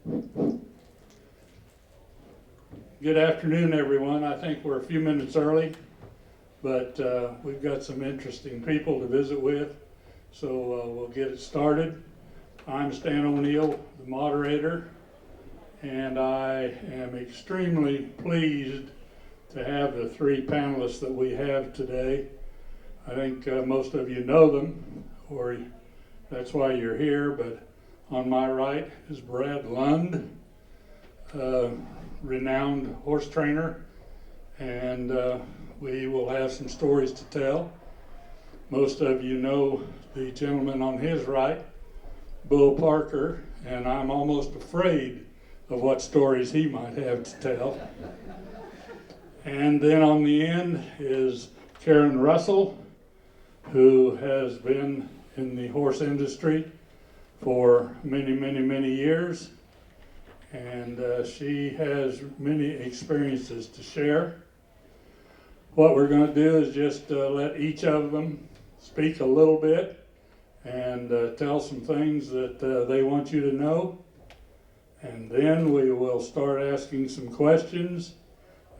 Good afternoon, everyone. I think we're a few minutes early, but we've got some interesting people to visit with, so we'll get it started. I'm Stan O'Neill, the moderator, and I am extremely pleased to have the three panelists that we have today. I think most of you know them, or that's why you're here, but on my right is Brad Lund, renowned horse trainer, and we will have some stories to tell. Most of you know the gentleman on his right, Bill Parker, and I'm almost afraid of what stories he might have to tell. And then on the end is Karen Russell, who has been in the horse industry for many years, and she has many experiences to share. What we're going to do is just let each of them speak a little bit and tell some things that they want you to know, and then we will start asking some questions,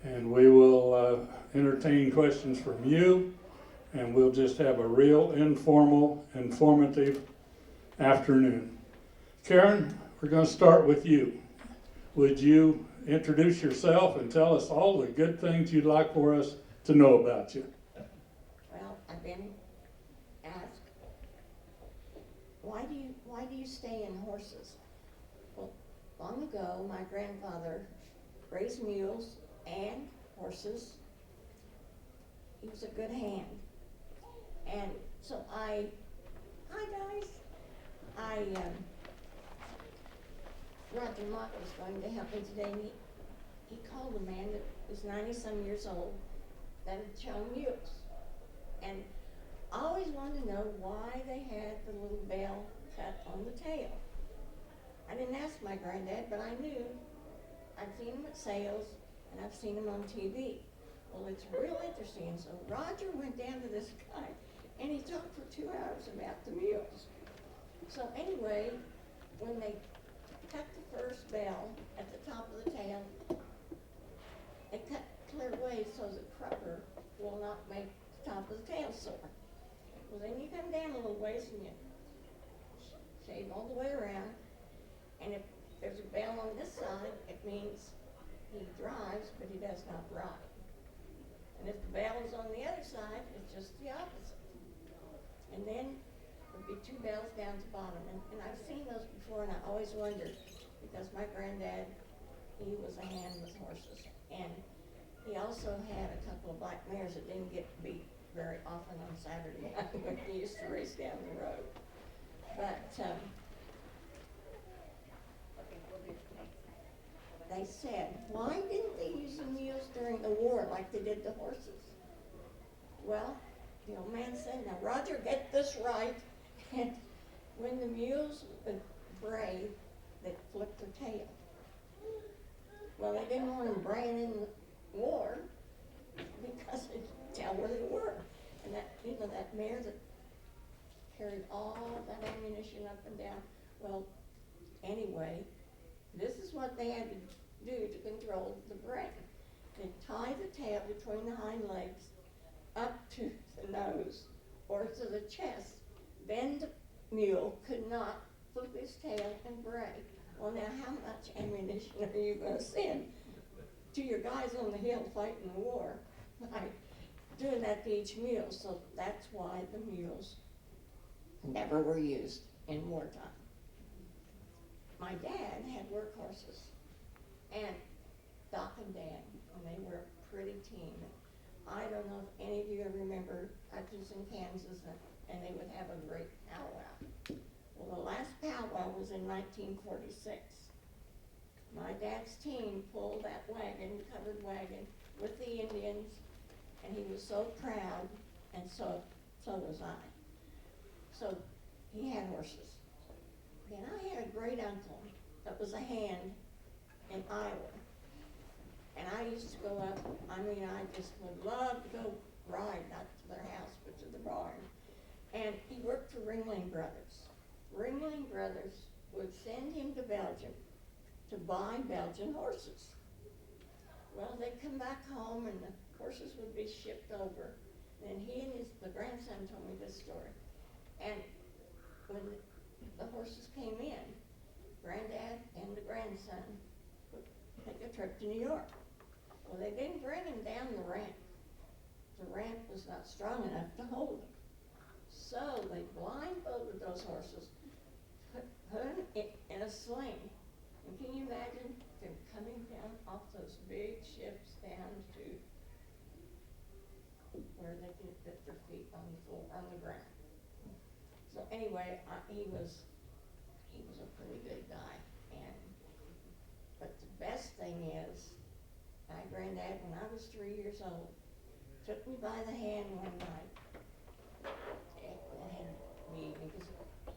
and we will entertain questions from you, and we'll just have a real informal, informative afternoon. Karen, we're going to start with you. Would you introduce yourself and tell us all the good things you'd like for us to know about you? Well, I've been asked, why do you stay in horses? Well, long ago, my grandfather raised mules and horses. He was a good hand. And so hi guys, Roger Mott was going to help me today, and he called a man that was 90-some years old that had shown mules. And I always wanted to know why they had the little bell cut on the tail. I didn't ask my granddad, but I knew. I'd seen him at sales, and I've seen him on TV. Well, it's real interesting. So Roger went down to this guy, and he talked for 2 hours about the mules. So anyway, when they cut the first bell at the top of the tail, they cut clear away so the crupper will not make the top of the tail sore. Well, then you come down a little ways and you shave all the way around, and if there's a bell on this side, it means he drives, but he does not ride. And if the bell is on the other side, it's just the opposite. And then there'd be 2 bells down at the bottom. And I've seen those before, and I always wondered, because my granddad, he was a hand with horses. And he also had a couple of black mares that didn't get beat very often on Saturday night when he used to race down the road. But they said, why didn't they use the mules during the war like they did the horses? Well, the old man said, now Roger, get this right. And when the mules would bray, they'd flip their tail. Well, they didn't want them braying in the war because they'd tell where they were. And that mare that carried all that ammunition up and down. Well, anyway, this is what they had to do to control the bray. They'd tie the tail between the hind legs up to the nose or to the chest. Then the mule could not flip his tail and bray. Well, now how much ammunition are you going to send to your guys on the hill fighting the war by doing that to each mule? So that's why the mules never were used in wartime. My dad had work horses, and Doc and Dan, and they were a pretty team. I don't know if any of you ever remember Hutchinson, Kansas, and they would have a great powwow. Well, the last powwow was in 1946. My dad's team pulled that wagon, covered wagon, with the Indians, and he was so proud, and so was I. So he had horses. And I had a great uncle that was a hand in Iowa. And I used to go up, I just would love to go ride, not to their house, but to the barn. And he worked for Ringling Brothers. Ringling Brothers would send him to Belgium to buy Belgian horses. Well, they'd come back home and the horses would be shipped over. And he and the grandson told me this story. And when the horses came in, Granddad and the grandson would take a trip to New York. Well, they didn't bring them down the ramp. The ramp was not strong enough to hold them. So they blindfolded those horses, put them in a sling. And can you imagine them coming down off those big ships down to where they could put their feet on the floor, on the ground? So anyway, he was a pretty good guy. But the best thing is, my granddad, when I was 3 years old, took me by the hand one night. Because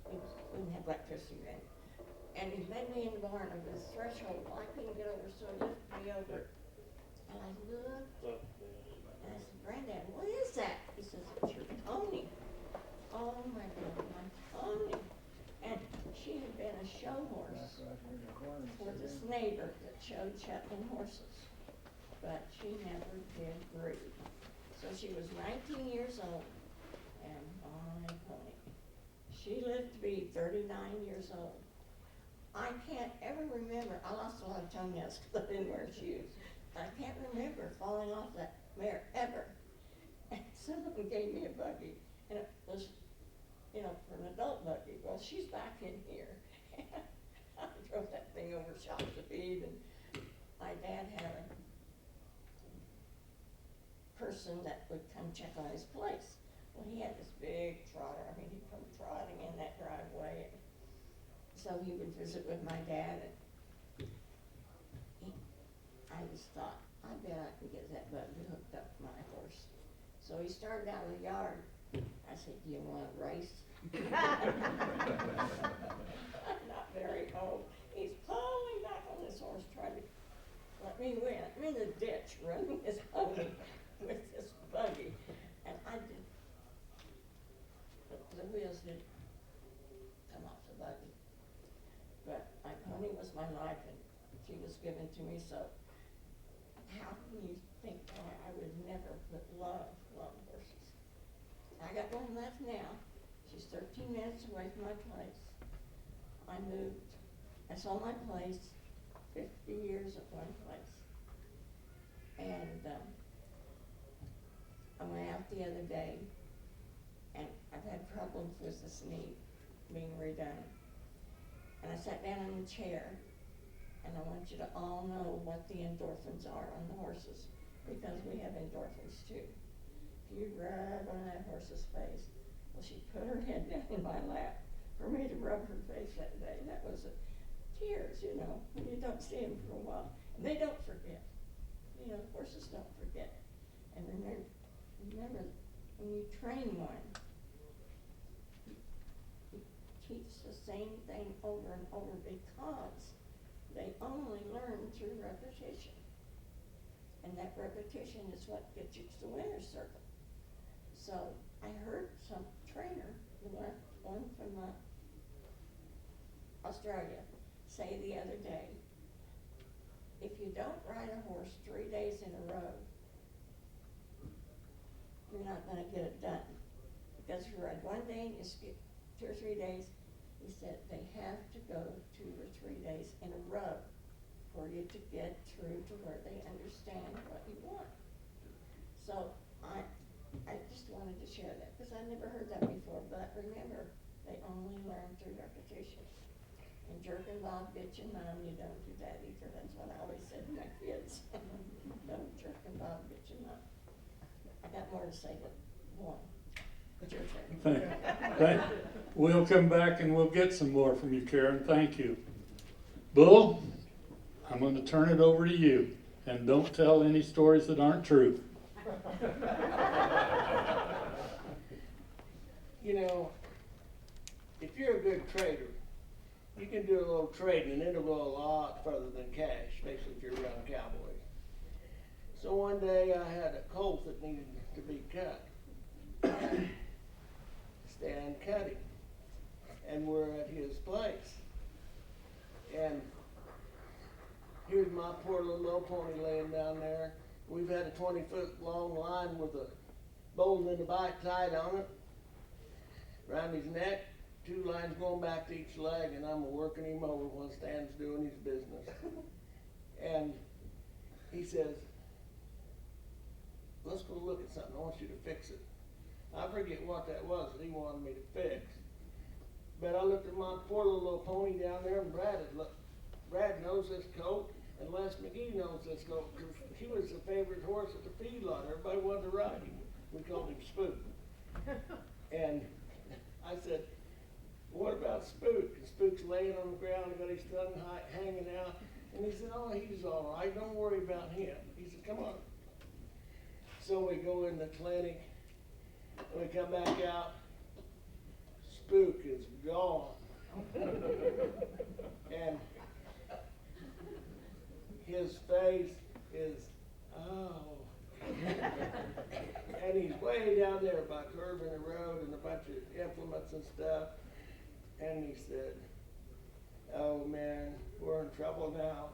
we didn't have electricity then. And he led me in the barn over this threshold. Well, I couldn't get over, so he lifted me over. And I looked, and I said, Granddad, what is that? He says, it's your pony. Oh my God, my pony. And she had been a show horse for this neighbor that showed Shetland horses. But she never did breed. So she was 19 years old, and my pony. She lived to be 39 years old. I can't ever remember, I lost a lot of toenails because I didn't wear shoes. I can't remember falling off that mare ever. And someone gave me a buggy, and it was, for an adult buggy. Well, she's back in here. I drove that thing over shop speed, and my dad had a person that would come check on his place. Well, he had this big trotter. I mean, he'd come trotting in that driveway. And so he would visit with my dad. And I just thought, I bet I can get that buggy hooked up to my horse. So he started out in the yard. I said, do you want to race? I'm not very old. He's pulling back on this horse, trying to let me win. I'm in the ditch running his pony with this buggy. And I did. The wheels didn't come off the buggy. But my pony was my life, and she was given to me, so how can you think I would never love horses? I got one left now. She's 13 minutes away from my place. I sold my place, 50 years at one place. And I went out the other day, and I've had problems with this knee being redone. And I sat down in the chair, and I want you to all know what the endorphins are on the horses, because we have endorphins too. If you rub on that horse's face, well, she put her head down in my lap for me to rub her face that day. That was tears, when you don't see them for a while. And they don't forget. Horses don't forget. And remember, when you train one, you teach the same thing over and over because they only learn through repetition. And that repetition is what gets you to the winner's circle. So I heard some trainer, one from Australia, say the other day, if you don't ride a horse 3 days in a row, you're not going to get it done. Because if you ride one day and you skip 2 or 3 days, he said they have to go 2 or 3 days in a row for you to get through to where they understand what you want. So I just wanted to share that because I never heard that before. But remember, they only learn through repetition. And jerking Bob, bitching Mom, you don't do that either. That's what I always said to my kids. Don't jerking Bob, bitching Mom. I got more to say, but one. It's your turn. We'll come back and we'll get some more from you, Karen. Thank you. Bull, I'm going to turn it over to you. And don't tell any stories that aren't true. If you're a good trader, you can do a little trading and it'll go a lot further than cash, especially if you're around cowboys. So one day I had a colt that needed to be cut. Stan cut him. And we're at his place. And my poor little pony laying down there. We've had a 20-foot long line with a bolt in the back tied on it, around his neck, 2 lines going back to each leg, and I'm working him over while Stan's doing his business. And he says, let's go look at something, I want you to fix it. I forget what that was that he wanted me to fix. But I looked at my poor little pony down there, and Brad knows this colt, and Les McGee knows this colt, because he was the favorite horse at the feedlot. Everybody wanted to ride him. We called him Spook. And I said, what about Spook? And Spook's laying on the ground, got his tongue hanging out. And he said, oh, he's all right, don't worry about him. He said, come on. So we go in the clinic, and we come back out, Spook is gone. And his face is, oh. And he's way down there by curving the road and a bunch of implements and stuff. And he said, oh man, we're in trouble now.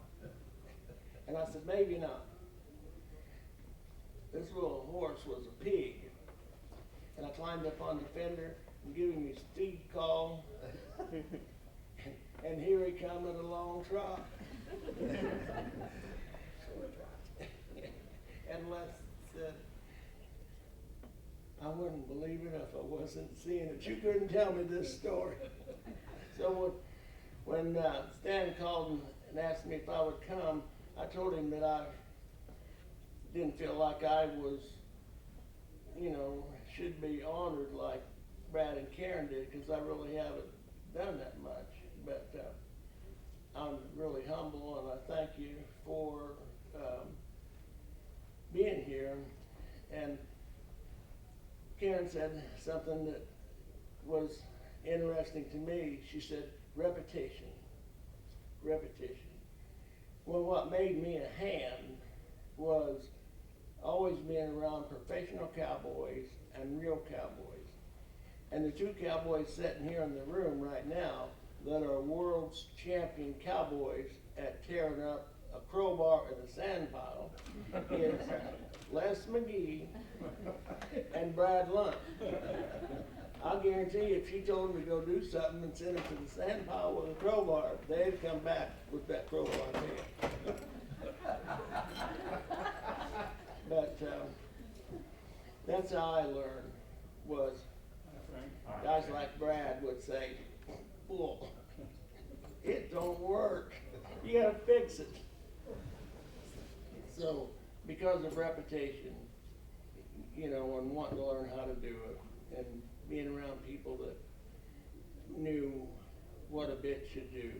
And I said, maybe not. This little horse was a pig. And I climbed up on the fender and gave him his feed call. And here he come at a long trot. And Les said, I wouldn't believe it if I wasn't seeing it. You couldn't tell me this story. So when Stan called and asked me if I would come, I told him that I didn't feel like I was, should be honored like Brad and Karen did, because I really haven't done that much. But I'm really humble, and I thank you for being here. And Karen said something that was interesting to me. She said, repetition. Well, what made me a hand was always being around professional cowboys and real cowboys. And the 2 cowboys sitting here in the room right now that are world's champion cowboys at tearing up a crowbar in a sand pile is Les McGee and Brad Lund. I'll guarantee you, if she told them to go do something and send it to the sand pile with a crowbar, they'd come back with that crowbar in hand. But that's how I learned, was guys like Brad would say, well, it don't work. You gotta fix it. So, because of repetition, and wanting to learn how to do it, and being around people that knew what a bit should do,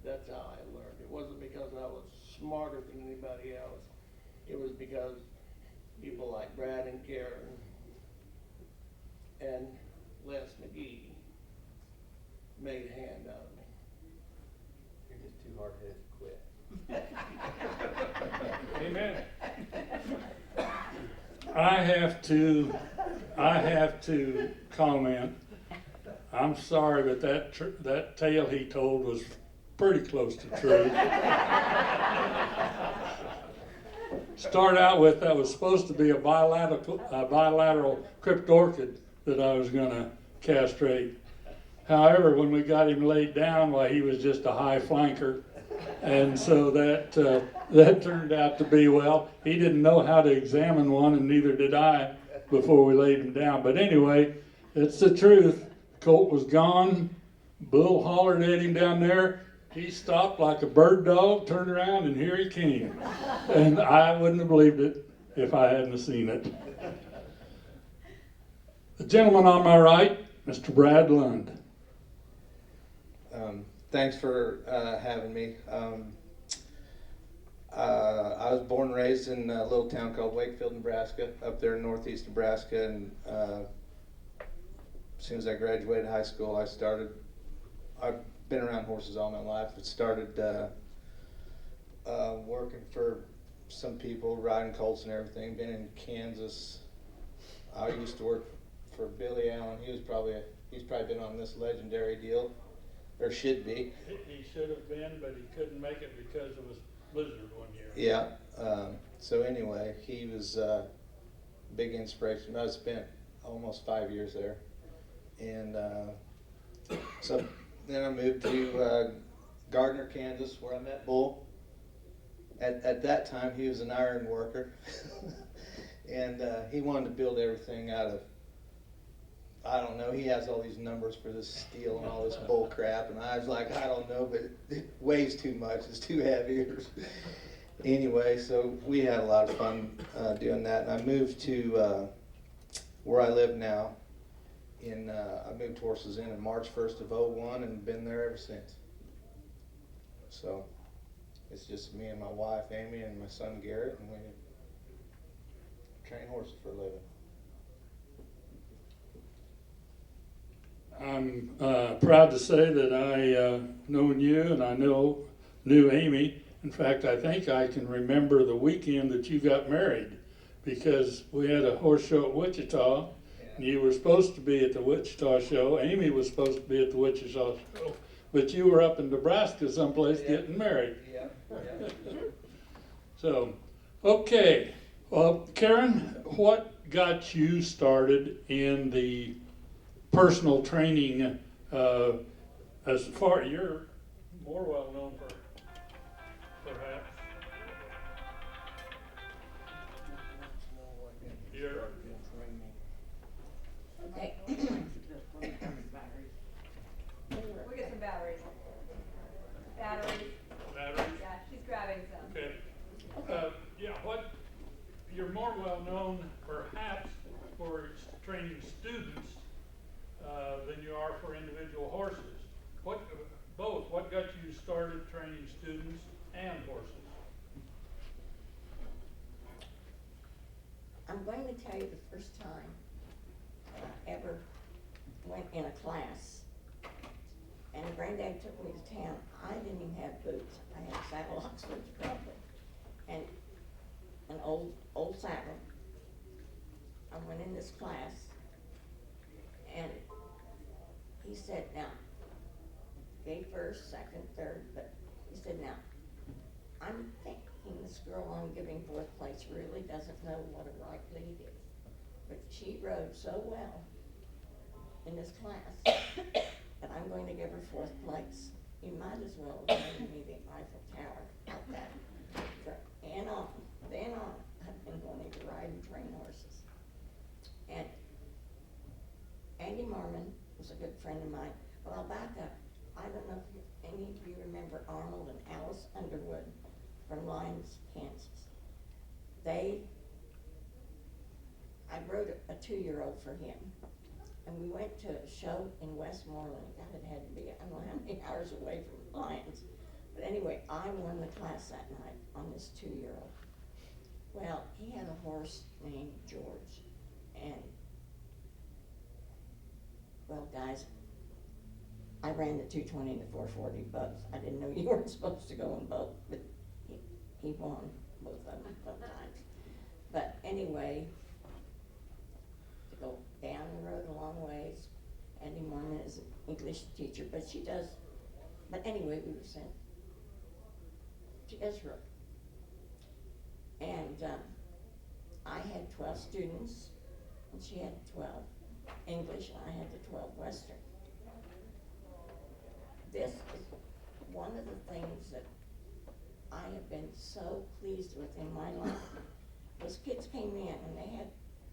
that's how I learned. It wasn't because I was smarter than anybody else. It was because people like Brad and Karen and Les McGee made a hand out of me. You're just too hard-headed to quit. Amen. I have to comment. I'm sorry, but that tale he told was pretty close to truth. Start out with, that was supposed to be a bilateral crypt orchid that I was going to castrate. However, when we got him laid down, he was just a high flanker. And so that turned out to be, he didn't know how to examine one, and neither did I before we laid him down. But anyway, it's the truth. Colt was gone. Bull hollered at him down there. He stopped like a bird dog, turned around, and here he came. And I wouldn't have believed it if I hadn't seen it. The gentleman on my right, Mr. Brad Lund. Thanks for having me. I was born and raised in a little town called Wakefield, Nebraska, up there in northeast Nebraska. And as soon as I graduated high school, I've been around horses all my life. I started working for some people, riding colts and everything. Been in Kansas. I used to work for Billy Allen. He's probably been on this legendary deal, or should be. He should have been, but he couldn't make it because it was blizzard one year. Yeah. So anyway, he was big inspiration. I spent almost 5 years there, and so then I moved to Gardner, Kansas, where I met Bull. At that time, he was an iron worker, and he wanted to build everything out of, I don't know, he has all these numbers for this steel and all this bull crap, and I was like, I don't know, but it weighs too much, it's too heavy. Anyway, so we had a lot of fun doing that, and I moved to where I live now. I moved horses in March 1st of '01 and been there ever since. So it's just me and my wife Amy and my son Garrett, and we train horses for a living. I'm proud to say that I known you and I knew Amy. In fact, I think I can remember the weekend that you got married, because we had a horse show at Wichita. And you were supposed to be at the Wichita show. Amy was supposed to be at the Wichita show, but you were up in Nebraska someplace getting married. Yeah. So, okay. Well, Karen, what got you started in the personal training? As far you're more well known for perhaps your Okay. We'll get some batteries. Batteries. batteries. Yeah, she's grabbing some. Okay. Yeah, what you're more well known perhaps for training students than you are for individual horses. What got you started training students and horses? I'm going to tell you the first time I ever went in a class, and Granddad took me to town. I didn't even have boots. I had saddle Oxfords probably, and an old saddle. I went in this class, and he said, now, gave first, second, third, but he said, now, I'm thinking this girl I'm giving fourth place really doesn't know what a right lead is. But she rode so well in this class that I'm going to give her fourth place. You might as well have given me the Eiffel Tower out that. And on, then on, I've been wanting to ride and train horses. And Andy Marmon was a good friend of mine, but I'll back up. I don't know if any of you remember Arnold and Alice Underwood from Lyons, Kansas. I rode a 2-year-old for him, and we went to a show in Westmoreland. God, it had to be, I don't know how many hours away from Lyons. But anyway, I won the class that night on this 2-year-old. Well, he had a horse named George, and well, guys, I ran the 220 and the 440 both. I didn't know you weren't supposed to go in both, but he won both of them sometimes. But anyway, to go down the road a long ways, Andy Mormon is an English teacher, but she does, but anyway, we were sent to Israel. And I had 12 students, and she had 12 English, and I had the 12 Western. This is one of the things that I have been so pleased with in my life. Those kids came in and they had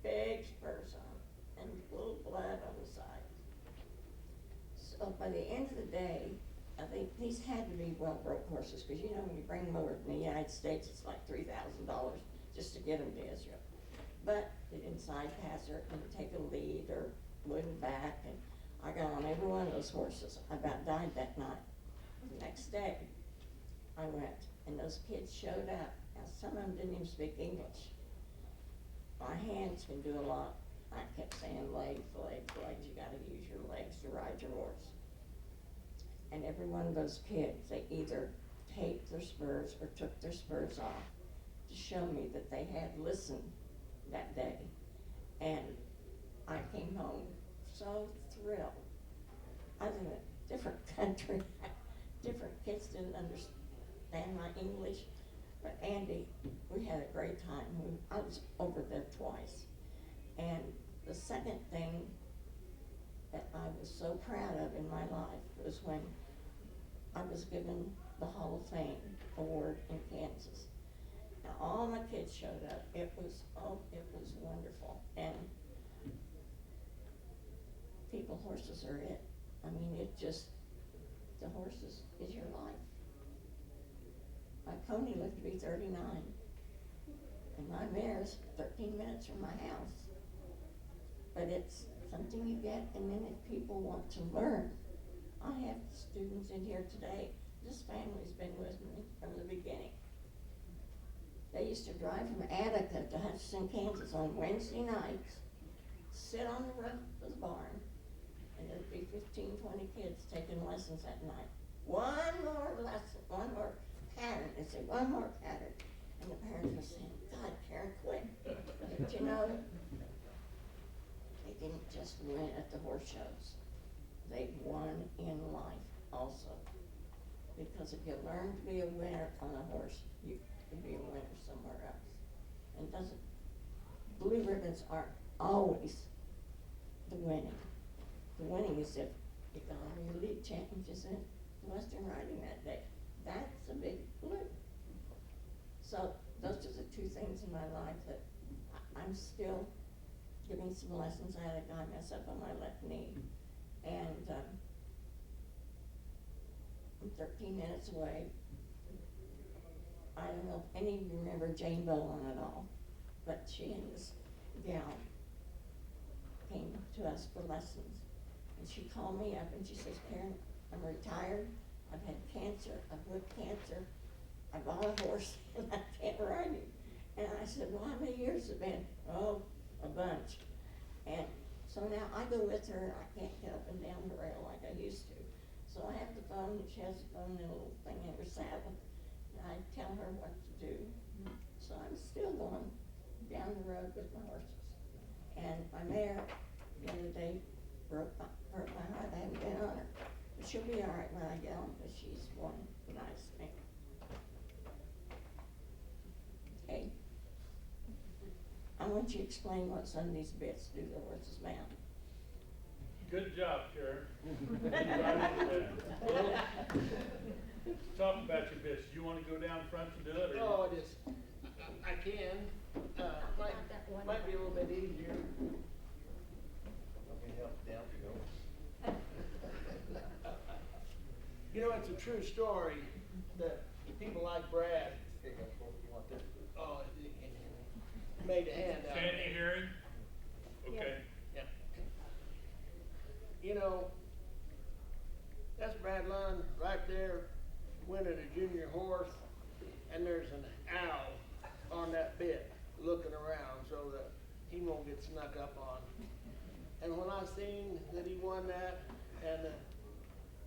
big spurs on and little blood on the side. So by the end of the day, I think these had to be well-broke horses, because you know when you bring them over from the United States, it's like $3,000 just to get them to Israel. But they didn't side pass her, didn't take a lead or wouldn't back, and I got on every one of those horses. I about died that night. The next day, I went, and those kids showed up. Now, some of them didn't even speak English. My hands can do a lot. I kept saying legs, legs, legs. You gotta use your legs to ride your horse. And every one of those kids, they either taped their spurs or took their spurs off to show me that they had listened that day. And I came home so thrilled. I was in a different country. Different kids didn't understand my English, But Andy, we had a great time. I was over there twice. And the second thing that I was so proud of in my life was when I was given the Hall of Fame award in Kansas. Now, all my kids showed up. It was wonderful. And people, horses are it. I mean, the horses is your life. My pony lived to be 39, and my mare's 13 minutes from my house. But it's something you get, and then if people want to learn, I have students in here today. This family's been with me from the beginning. They used to drive from Attica to Hutchinson, Kansas on Wednesday nights, sit on the roof of the barn, and there'd be 15, 20 kids taking lessons at night. One more lesson, one more pattern. They'd say, one more pattern. And the parents were saying, God, Karen, quit. But you know, they didn't just win at the horse shows. They won in life also. Because if you learn to be a winner on a horse, you can be a winner somewhere else. And blue ribbons aren't always the winning. The winning is if you got all your league championships in Western riding that day. That's a big blue. So those are the two things in my life that I'm still giving some lessons. I had a guy mess up on my left knee, and I'm 13 minutes away. I don't know if any of you remember Jane Bowen at all, but she and this gal came to us for lessons. And she called me up and she says, Karen, I'm retired. I've had cancer. I've lived cancer. I bought a horse and I can't ride him. And I said, well, how many years has it been? Oh, a bunch. And so now I go with her and I can't get up and down the rail like I used to. So I have the phone and she has the phone and a little thing in her saddle. And I tell her what to do. So I'm still going down the road with my horses. And my mare the other day broke my heart. I haven't been on her. But she'll be all right when I get on because she's one nice thing. Okay. I want you to explain what some of these bits do to the horse's mouth. Good job, Karen. Well, talk about your bits. Do you want to go down front to do it? Or Oh, I can. Might be a little bit easier. Let me help down to go. You know, it's a true story that people like Brad, oh, made a handout. Can you hear him? Okay. Yeah. You know, that's Brad Lund right there winning a junior horse, and there's an owl on that bit looking around so that he won't get snuck up on. And when I seen that he won that, and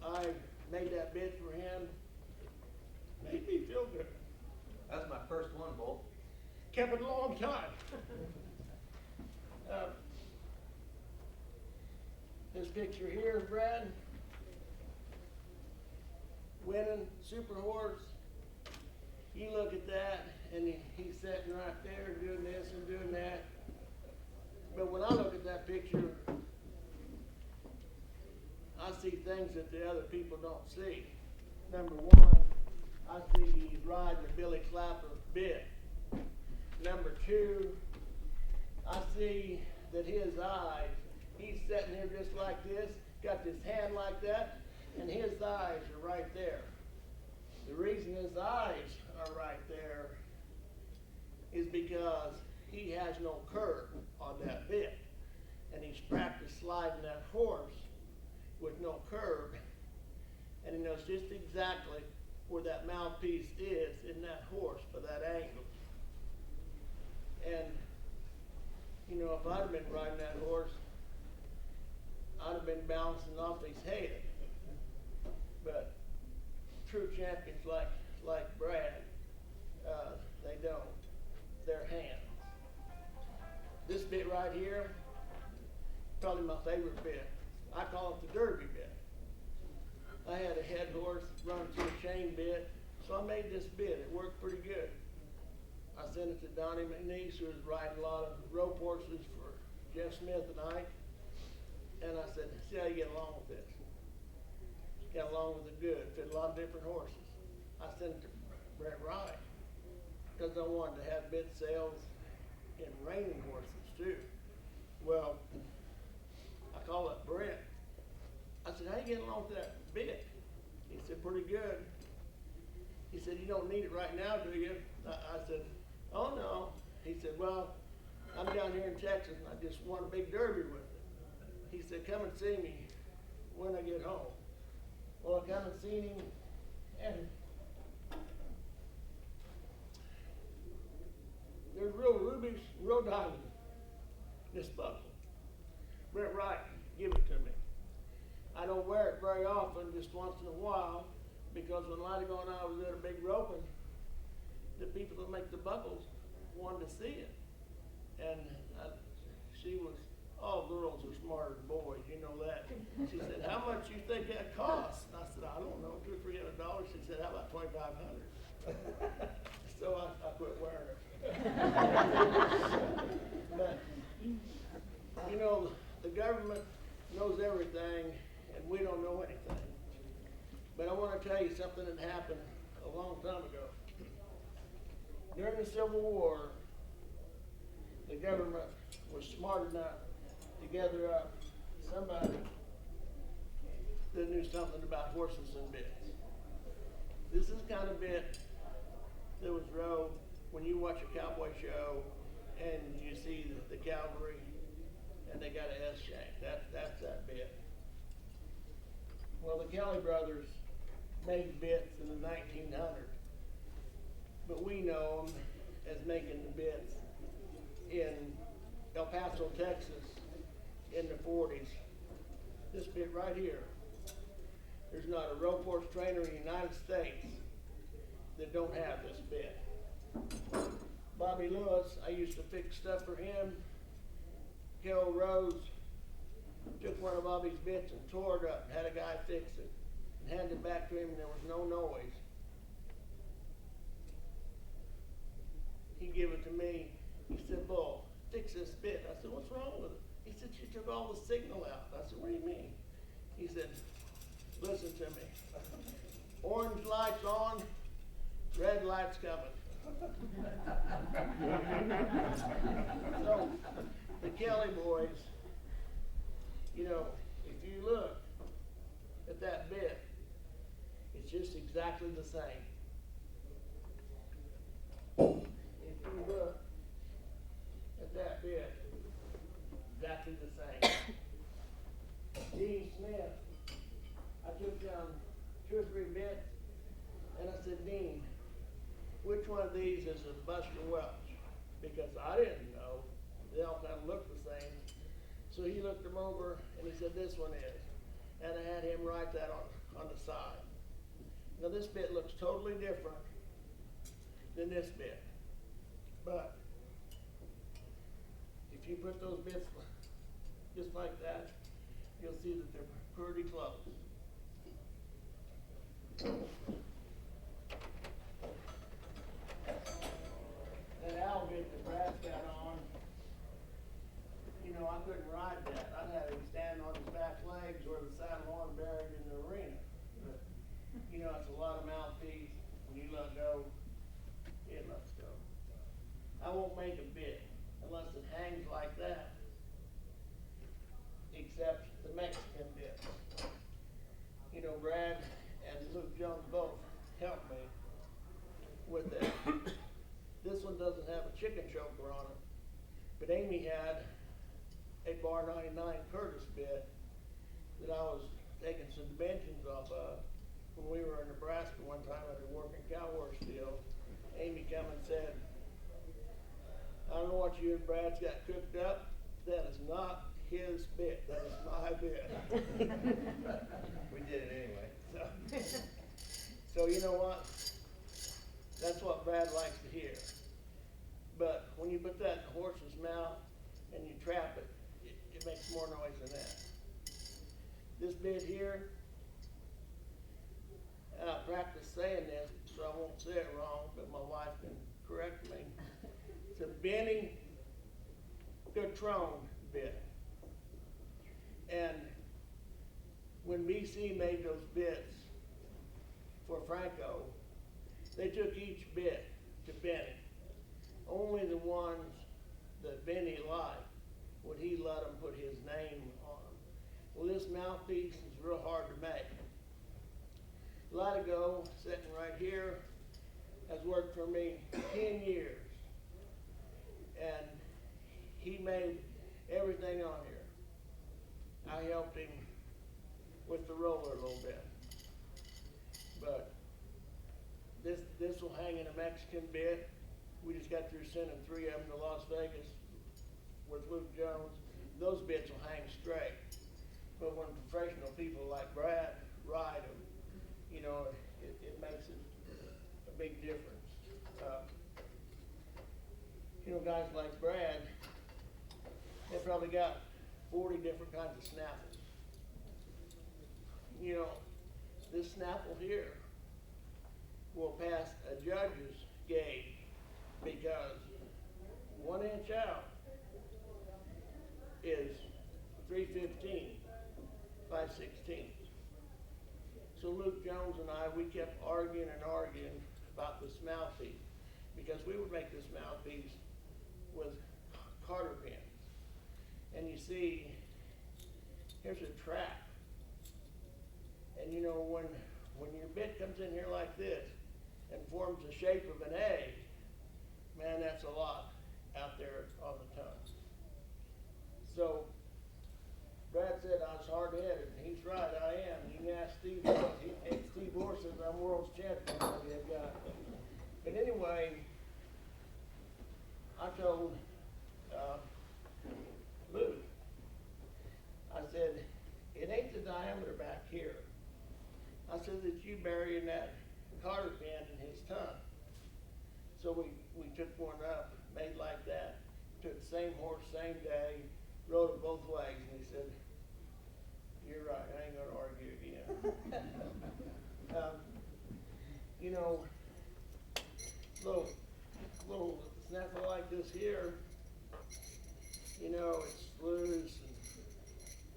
I made that bid for him, made me feel good. That's my first one, Bull. Kept it a long time. This picture here of Brad winning super horse. You look at that, and he's sitting right there doing this and doing that. But when I look at that picture, I see things that the other people don't see. Number one, I see he's riding a Billy Clapper bit. Number two, I see that his eyes, he's sitting here just like this, got this hand like that, and his eyes are right there. The reason his eyes are right there is because he has no curve on that bit. And he's practiced sliding that horse with no curve. And he knows just exactly where that mouthpiece is in that horse for that angle. And, you know, if I'd have been riding that horse, I'd have been bouncing off his head. But true champions like Brad, they don't. They're hands. This bit right here, probably my favorite bit. I call it the Derby bit. I had a head horse run through a chain bit, so I made this bit. It worked pretty good. I sent it to Donnie McNeese, who was riding a lot of rope horses for Jeff Smith and Ike. And I said, see how you get along with this. Got along with it good, fit a lot of different horses. I sent it to Brett Wright, because I wanted to have bit sales in reining horses too. Well, I called up Brett. I said, how you getting along with that bit? He said, pretty good. He said, you don't need it right now, do you? I said, oh no. He said, well, I'm down here in Texas and I just won a big derby with it. He said, come and see me when I get home. Well, I come and seen him, and there's real rubies, real diamonds. This buckle. Brett Wright, give it to me. I don't wear it very often, just once in a while, because when Latigo and I was at a big roping, the people that make the buckles wanted to see it. And she was, all girls are smarter than boys, you know that. She said, how much you think that costs? And I said, I don't know, $200 or $300. She said, how about $2,500? So I quit wearing it. But, you know, the government knows everything, and we don't know anything. But I want to tell you something that happened a long time ago. During the Civil War, the government was smart enough to gather up somebody that knew something about horses and bits. This is the kind of bit that was rode when you watch a cowboy show and you see the cavalry and they got an S shank. That's that bit. Well, the Kelly brothers made bits in the 1900s, but we know them as making the bits in El Paso, Texas in the 40s. This bit right here. There's not a rope horse trainer in the United States that don't have this bit. Bobby Lewis, I used to fix stuff for him. Carol Rose took one of Bobby's bits and tore it up and had a guy fix it and handed it back to him, and there was no noise. He gave it to me. He said, Bull, fix this bit. I said, what's wrong with it? He said, you took all the signal out. I said, what do you mean? He said, listen to me. Orange lights on, red lights coming. So, the Kelly boys, you know, if you look at that bit, it's just exactly the same. If you look at that bit, exactly the same. Dean Smith, I took down 2 or 3 bits, and I said, Dean, which one of these is a Buster Welch? Because I didn't know. They all kind of looked the same. So he looked them over, and he said, this one is. And I had him write that on the side. Now this bit looks totally different than this bit. But if you put those bits just like that, you'll see that they're pretty close. That owl bit that Brad's got on, you know, I couldn't ride that. I'd have him stand on his back legs or the saddle on buried in the arena. But, you know, it's a lot of mouthpiece. When you let go, it lets go. I won't make a bit unless it hangs like that, except the Mexican bit. You know, Brad and Luke Jones both helped me with that. This one doesn't have a chicken choker on it, but Amy had a bar 99 Curtis bit that I was taking some dimensions off of when we were in Nebraska one time at a working cow horse deal. Amy come and said, I don't know what you and Brad's got cooked up. That is not his bit. That is my bit. We did it anyway. So you know what? That's what Brad likes to hear. But when you put that in the horse's mouth and you trap it, it makes more noise than that. This bit here, and I practice saying this so I won't say it wrong, but my wife can correct me. It's a Benny Gatron bit. And when BC made those bits for Franco, they took each bit to Benny. Only the ones that Benny liked would he let them put his name on them. Well, this mouthpiece is real hard to make. Latigo, sitting right here, has worked for me 10 years. And he made everything on here. I helped him with the roller a little bit. But this will hang in a Mexican bit. We just got through sending 3 of them to Las Vegas with Luke Jones. Those bits will hang straight. But when professional people like Brad ride them, you know, it makes it a big difference. You know, guys like Brad, they probably got 40 different kinds of snaffles. You know, this snaffle here will pass a judge's gauge because 1 inch out is 3/15, 5/16. So Luke Jones and I, we kept arguing and arguing about this mouthpiece because we would make this mouthpiece with Carter pins. And you see, here's a trap. And you know, when your bit comes in here like this and forms the shape of an A, man, that's a lot out there on the tongue. So Brad said I was hard-headed, and he's right, I am. You can ask Steve. Steve Moore says I'm world's champion. But anyway, I told Luke, I said, it ain't the diameter back here. I said that you bury in that Carter pin in his tongue. So we took one up, made like that, took the same horse, same day, rode it both ways, and he said, you're right, I ain't gonna argue again. You know, little snaffle like this here, you know, it's loose and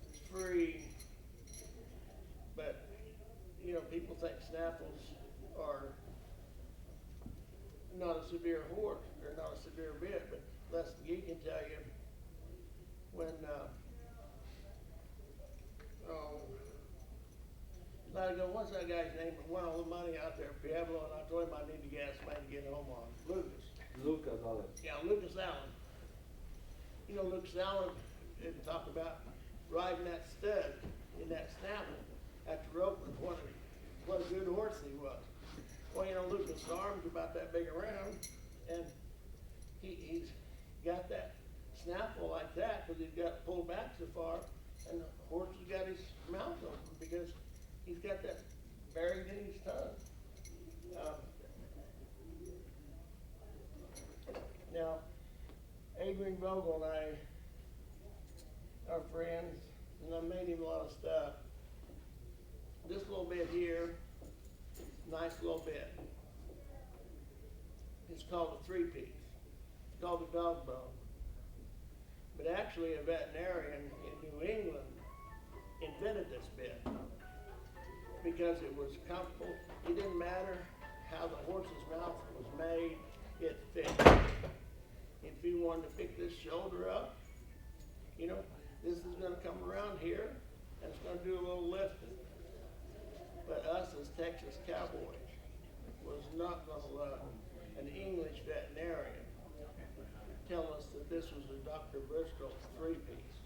it's free, but you know, people think snaffles are not a severe horse, they're not a severe bit, but Les McGee can tell you when what's that guy's name that won all the money out there, Pueblo, and I told him I need to gas money to get home on. Lucas Allen. Yeah, Lucas Allen. You know, Lucas Allen didn't talk about riding that stud in that snaffle at the rope with what a good horse he was. Well, you know, Lucas' arms are about that big around, and he's got that snaffle like that because he's got pulled back so far, and the horse has got his mouth open because he's got that buried in his tongue. Now, Adrian Vogel and I are friends, and I made him a lot of stuff. This little bit here, nice little bit. It's called a 3-piece. It's called a dog bone. But actually, a veterinarian in New England invented this bit because it was comfortable. It didn't matter how the horse's mouth was made, it fit. If you wanted to pick this shoulder up, you know, this is going to come around here and it's going to do a little lifting. But us as Texas cowboys was not going to let an English veterinarian tell us that this was a Dr. Bristol 3-piece.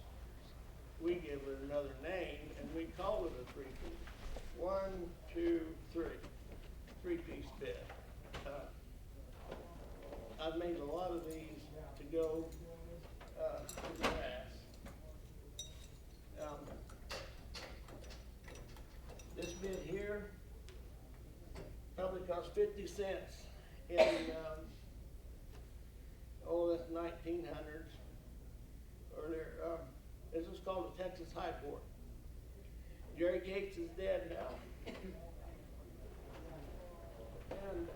We give it another name and we call it a 3-piece. 1, 2, 3. 3-piece bit. I've made a lot of these to go to the grass. This bit here probably cost 50 cents in that's 1900s earlier. This is called a Texas High Port. Jerry Gates is dead now. And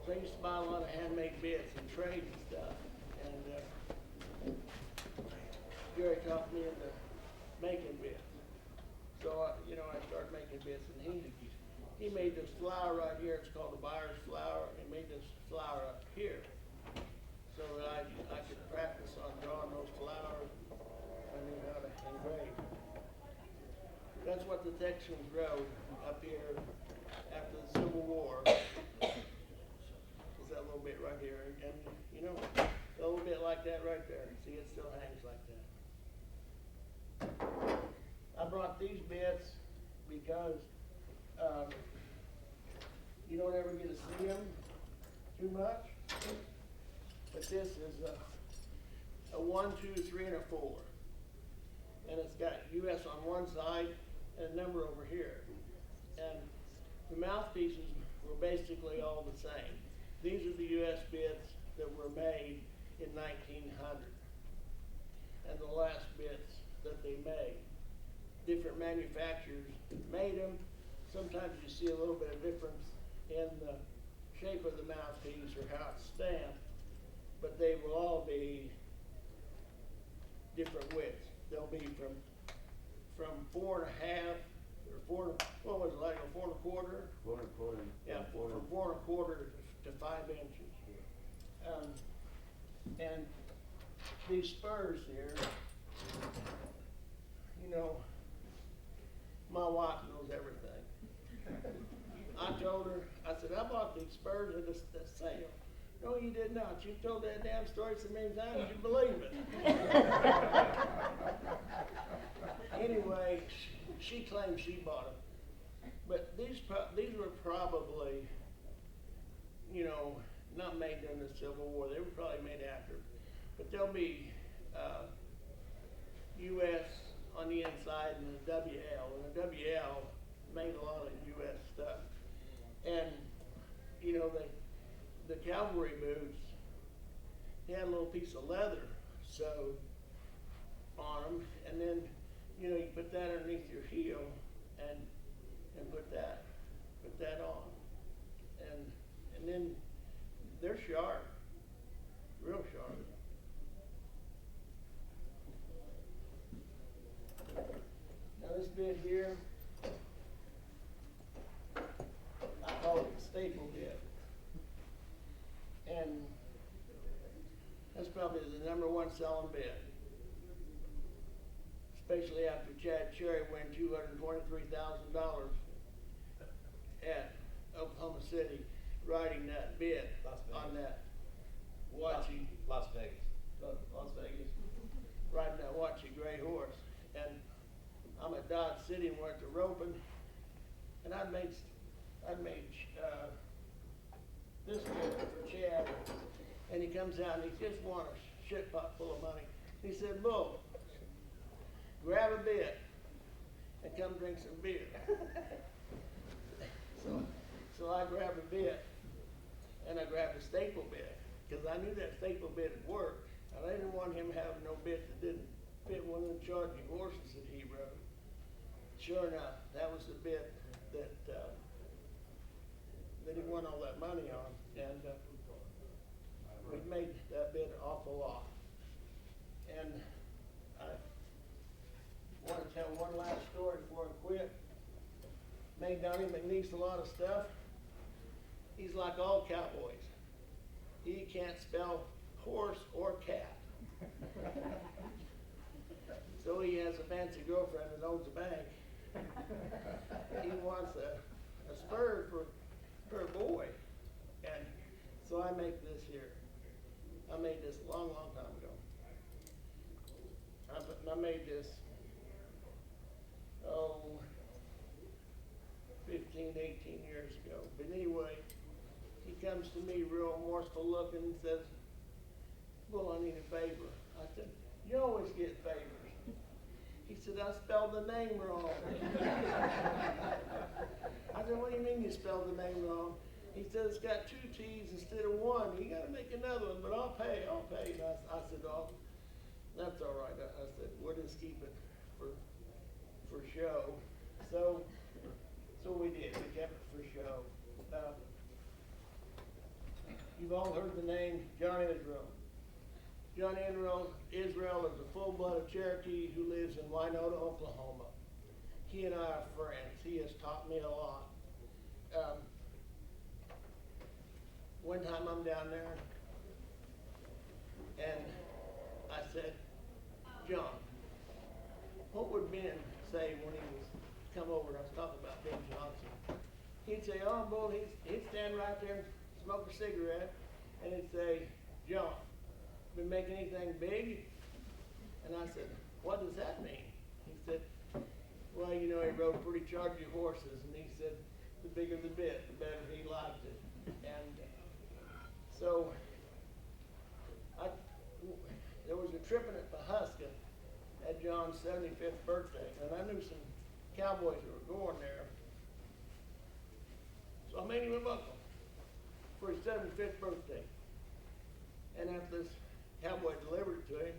so I used to buy a lot of handmade bits and trade and stuff. And Gary talked me into making bits. So, you know, I started making bits, and he made this flower right here. It's called the buyer's flower. He made this flower up here so that I could practice on drawing those flowers. I knew how to engrave. That's what the Texans rode up here after the Civil War. Is that little bit right here, and you know, a little bit like that right there. See, it still hangs like that. I brought these bits because you don't ever get to see them too much. But this is a 1, 2, 3, and a 4. And it's got US on one side and a number over here. And the mouthpieces were basically all the same. These are the US bits that were made in 1900. And the last bits that they made. Different manufacturers made them. Sometimes you see a little bit of difference in the shape of the mouthpiece or how it's stamped, but they will all be different widths. They'll be from 4.5 or 4. What was it, like a 4 1/4? 4 1/4. Yeah, from 4 1/4 to 5 inches. And these spurs here, you know, my wife knows everything. I told her, I said, I bought these spurs at a sale. No, you did not. You told that damn story so many times you believe it. Anyway, she claims she bought them. But these were probably, you know, not made during the Civil War. They were probably made after. But they'll be U.S. on the inside and the WL. And the WL made a lot of U.S. stuff. And, you know, the cavalry boots, they had a little piece of leather sewed on them. And then, you know, you put that underneath your heel and put that on. And then they're sharp, real sharp. Now this bit here, I call it the staple bit. And that's probably the #1 selling bit. Especially after Chad Cherry won $223,000 at Oklahoma City riding that bit on that watchy Las Vegas. Las Vegas, riding that watchy gray horse. And I'm at Dodge City and we're at the roping, and I'd made this bit for Chad, and he comes out and he just won a shit pot full of money. He said, Bull, grab a bit and come drink some beer. So I grabbed a bit, and I grabbed a staple bit, because I knew that staple bit would work, and I didn't want him having no bit that didn't fit one of the charging horses that he rode. Sure enough, that was the bit that he won all that money on, and we made that bit an awful lot. And I want to tell one last story before I quit. Made Donnie McNeese a lot of stuff. He's like all cowboys. He can't spell horse or cat. So he has a fancy girlfriend that owns a bank. He wants a spur for a boy. And so I make this here. I made this a long, long time ago. I made this, 15, 18 years ago. But anyway, he comes to me real morseful looking and says, well, I need a favor. I said, you always get favors. He said, I spelled the name wrong. I said, what do you mean you spelled the name wrong? He said, it's got 2 T's instead of 1. You got to make another one, but I'll pay. And I said, oh, that's all right. I said, we'll just keep it for show. So we did. We kept it for show. You've all heard the name John Israel. John Israel is a full-blooded Cherokee who lives in Winona, Oklahoma. He and I are friends. He has taught me a lot. One time I'm down there, and I said, John, what would Ben say when he was come over and I was talking about Ben Johnson? He'd say, oh, Bull, he'd stand right there and smoke a cigarette, and he'd say, John, been making anything big? And I said, what does that mean? He said, well, you know, he rode pretty chargy horses, and he said, the bigger the bit, the better he liked it. And so, there was a trip in at Pahuskin at John's 75th birthday, and I knew some cowboys that were going there. So I made him a buckle for his 75th birthday. And after this cowboy delivered it to him,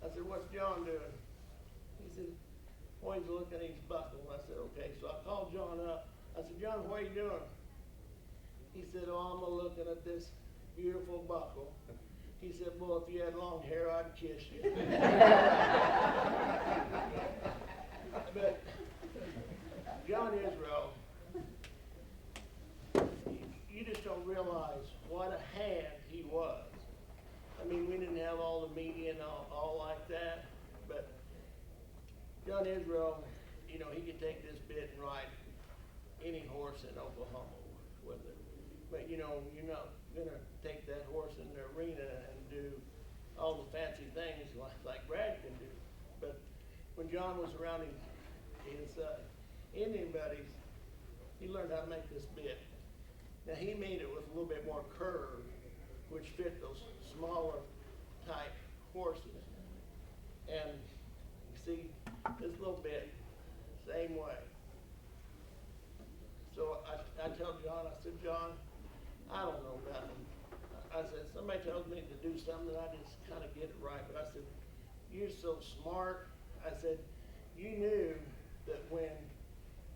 I said, what's John doing? He said, well, he's looking at his buckle. And I said, okay. So I called John up. I said, John, what are you doing? He said, oh, I'm looking at this beautiful buckle. He said, well, if you had long hair, I'd kiss you. But John Israel, you just don't realize what a hand he was. I mean, we didn't have all the media and all like that, but John Israel, you know, he could take this bit and ride any horse in Oklahoma with it. But, you know, you're not going to take that horse in the arena and do all the fancy things like Brad can do. But when John was around his Indian buddies, he learned how to make this bit. Now, he made it with a little bit more curve, which fit those smaller type horses. And you see, this little bit, same way. So I tell John, I said, John, I don't know nothing. I said, somebody tells me to do something, I just kind of get it right. But I said, you're so smart. I said, you knew that when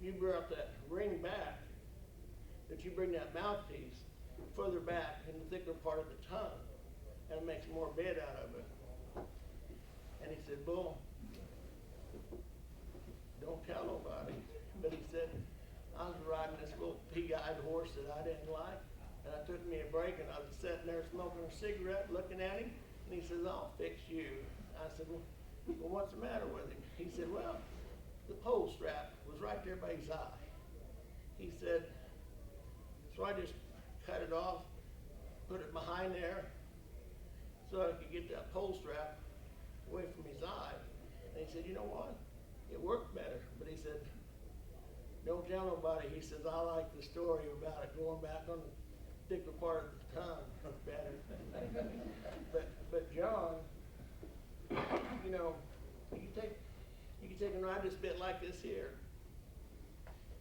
you brought that ring back, that you bring that mouthpiece further back in the thicker part of the tongue, and it makes more bed out of it. And he said, Bull, don't tell nobody. But he said, I was riding this little pig-eyed horse that I didn't like, and I took me a break, and I was sitting there smoking a cigarette, looking at him, and he says, I'll fix you. I said, well, what's the matter with him? He said, well, the pole strap was right there by his eye. He said, so I just cut it off, put it behind there, so I could get that pole strap away from his eye. And he said, you know what? It worked better. But he said, don't tell nobody. He says, I like the story about it going back on the thicker part of the tongue better. but John, you know, you can take and ride this bit like this here.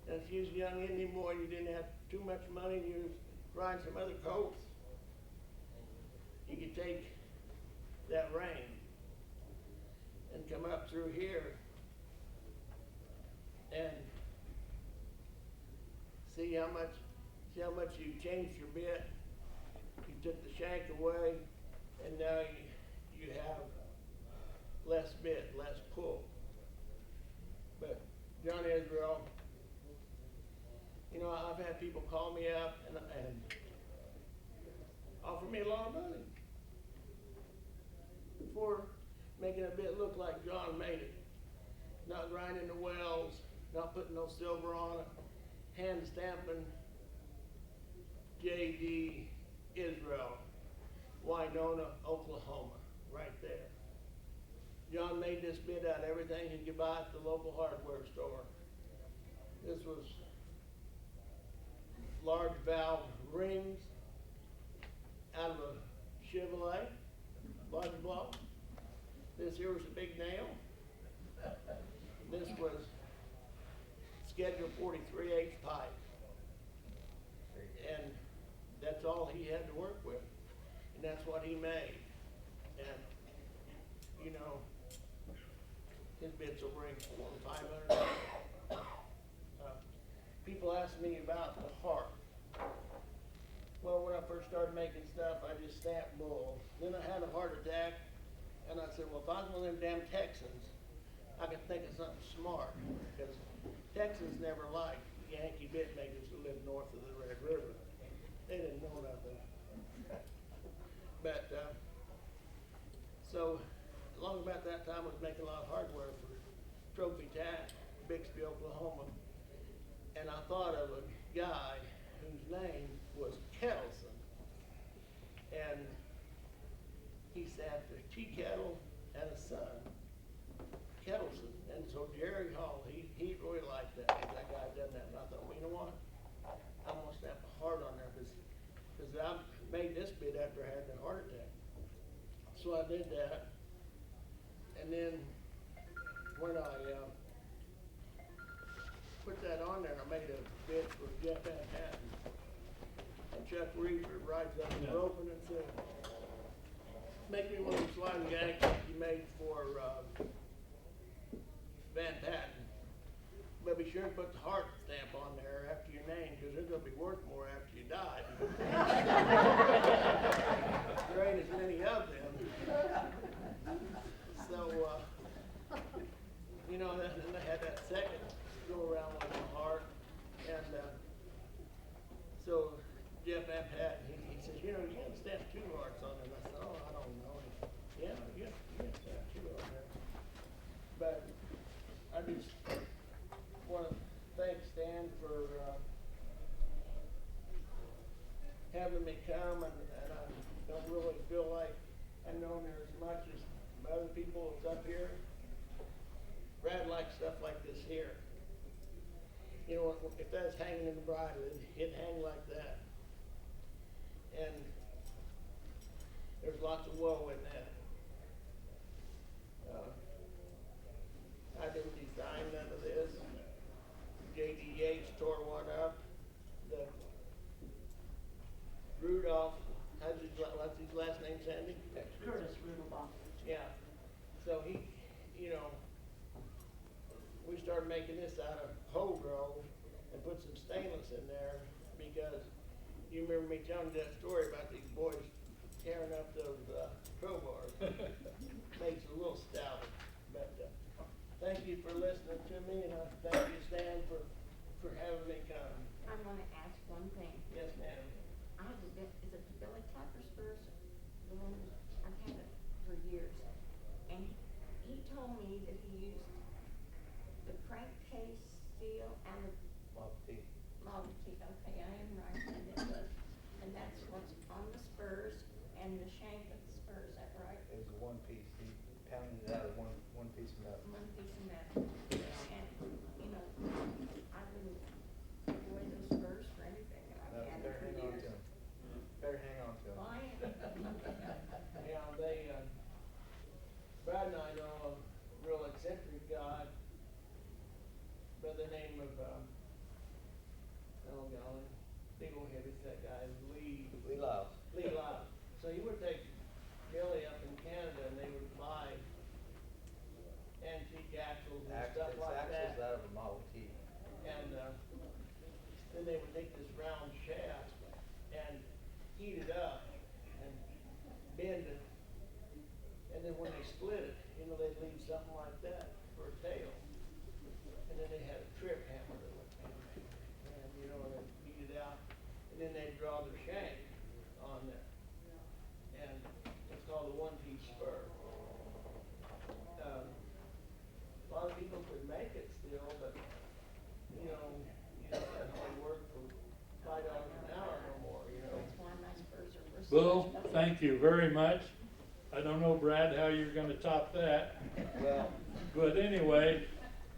And if you was a young Indian boy and you didn't have too much money and you was riding some other colts, you could take that rein and come up through here and see how much you changed your bit. You took the shank away, and now you have less bit, less pull. But John Israel, you know, I've had people call me up and offer me a lot of money for making a bit look like John made it. Not grinding the wells, not putting no silver on it, hand stamping J.D. Israel, Winona, Oklahoma, right there. John made this bit out of everything he could buy at the local hardware store. This was large valve rings out of a Chevrolet, large block. This here was a big nail. This was schedule 43H pipe. And that's all he had to work with. And that's what he made. And, you know, his bits will bring $400 and $500. People ask me about the heart. Well, when I first started making stuff, I just stamped bull. Then I had a heart attack, and I said, well, if I was one of them damn Texans, I could think of something smart, because Texans never liked Yankee bit makers who lived north of the Red River. They didn't know nothing. But, so, along about that time, I was making a lot of hardware for Trophy Tack, Bixby, Oklahoma. And I thought of a guy whose name was Kettleson. And he sat after tea kettle and a son, Kettleson. And so Jerry Hall, he really liked that guy done that. And I thought, well, you know what? I'm gonna stamp a heart on there because I made this bit after I had the heart attack. So I did that. And then when I put that on there, I made a bit for Jeff Van Patten. And Chuck Reefer rides up the rope and it said, make me one of them sliding gags like you made for Van Patten. But be sure and put the heart stamp on there after your name, because they're going to be worth more after you die. There ain't as many of them. So, you know, and then I had that second go around with the heart. And so Jeff Van Patten, he says, you know, you got to stamp 2 hearts on it. And I said, oh, I don't know. And he said, yeah, you got to stamp 2 on there. But I just want to thank Stan for having me come, and I don't really feel like I've known her as much as other people that's up here. Brad likes stuff like this here. You know, if that was hanging in the bridle, it'd hang like that. And there's lots of woe in that. I didn't design none of this. J.D. Yates tore one up. The Rudolph, what's his last name, Sandy? Curtis Rudolph. Yeah. So he, you know, we started making this out of whole grove and put some stainless in there because you remember me telling you that story about these boys tearing up those crowbars. Makes it a little stout. But thank you for listening to me, and I thank you, Stan, for having me come. I want to ask one thing. Yes, ma'am. I have a bit, is it the Billy Clapper spurs? The one, I've had it for years. And he told me that he used the crankcase steel and the Model T, okay, I am right, and that's what's on the spurs and the shank of the spurs, is that right? It was a one piece. He pounded it out of one piece of metal. One piece of metal. And, you know, I wouldn't give away those spurs for anything, and No, I've had better it hang for on years. to him. Better hang on to him. Why? Yeah, they, Brad and I know a real eccentric guy by the name of, oh golly, big old heavy set guy, Lee Love. So he would take Billy up in Canada and they would buy antique axles and stuff like Axles that. out of a Model T. And then they would take this round shaft and heat it up and bend it. And then when they split it, you know, they'd leave something like that for a tail. And then they had a trip hammer that would and you know, they'd beat it out. And then they'd draw their shank on there. And it's called a one-piece spur. A lot of people could make it still, but you know, you just can't only work for $5 an hour no more, you know. That's why my spurs are worth so Bill, much money. thank you very much. I don't know, Brad, how you're gonna top that. Well, But anyway,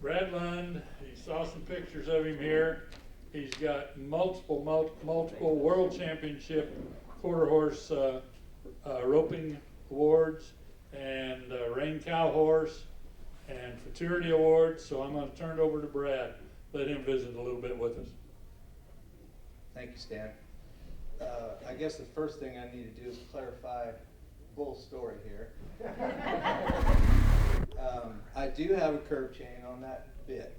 Brad Lund, you saw some pictures of him here. He's got multiple world championship quarter horse roping awards and rein cow horse and futurity awards. So I'm gonna turn it over to Brad. Let him visit a little bit with us. thank you, Stan. I guess the first thing I need to do is clarify Bull's story here. I do have a curve chain on that bit.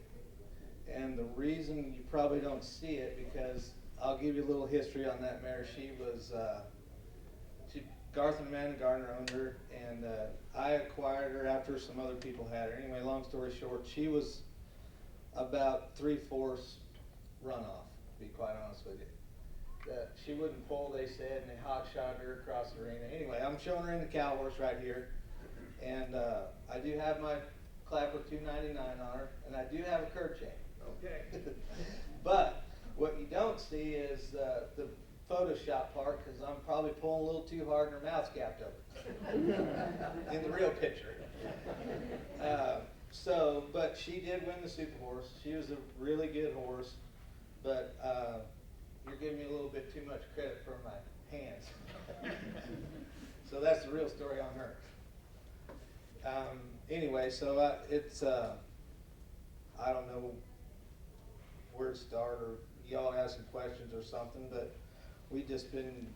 And the reason you probably don't see it because I'll give you a little history on that mare. She was, Garth and Amanda Gardner owned her, and I acquired her after some other people had her. Anyway, long story short, she was about 3/4 runoff, to be quite honest with you. She wouldn't pull, they said, and they hot shot her across the arena. Anyway, I'm showing her in the cow horse right here, and I do have my clapper 299 on her, and I do have a curb chain. Okay. But what you don't see is the Photoshop part, because I'm probably pulling a little too hard and her mouth's gapped open in the real picture. But she did win the Super Horse. She was a really good horse, but you're giving me a little bit too much credit for my hands. So that's the real story on her. Anyway, so it's, I don't know where to start, or y'all have some questions or something, but we just been,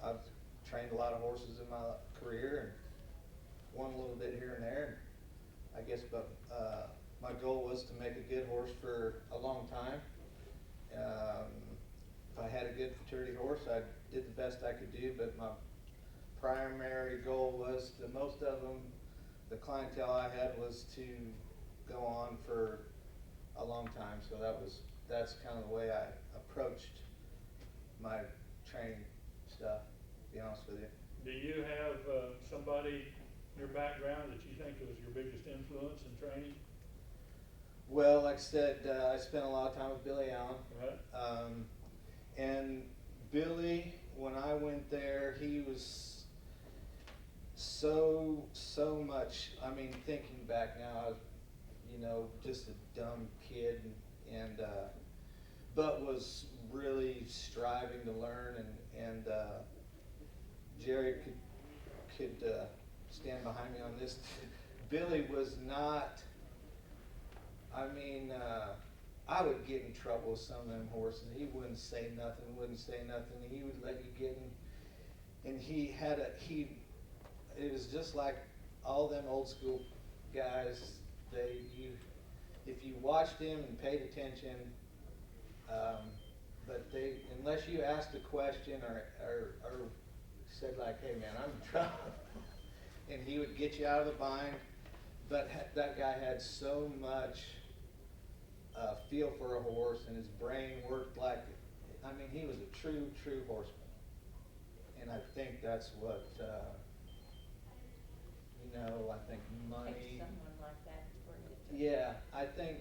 I've trained a lot of horses in my career and won a little bit here and there. I guess, but my goal was to make a good horse for a long time. If I had a good futurity horse, I did the best I could do, but my primary goal was to most of them, the clientele I had was to go on for a long time. So that's kind of the way I approached my training stuff, to be honest with you. Do you have somebody in your background that you think was your biggest influence in training? Well, like I said, I spent a lot of time with Billy Allen. Right. And Billy, when I went there, he was so much, I mean, thinking back now, I was, just a dumb kid, and but was really striving to learn, and Jerry could stand behind me on this. Billy was not, I mean, I would get in trouble with some of them horses. He wouldn't say nothing. He would let you get in. And it was just like all them old school guys. If you watched him and paid attention, but unless you asked a question or said like, hey man, I'm in trouble, and he would get you out of the bind. But that guy had so much feel for a horse, and his brain worked like, I mean, he was a true horseman. And I think that's what, I think money. Take someone like that for you. Yeah, I think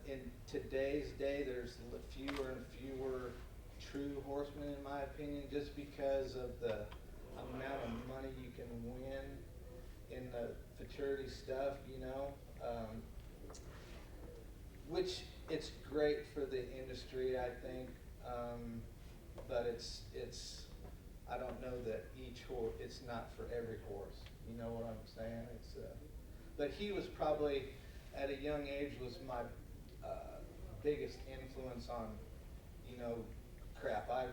in today's day, there's fewer and fewer true horsemen, in my opinion, just because of the amount of money you can win in the futurity stuff, which it's great for the industry, I think, but it's I don't know that each horse, it's not for every horse. You know what I'm saying? But he was probably, at a young age, was my biggest influence on, crap. I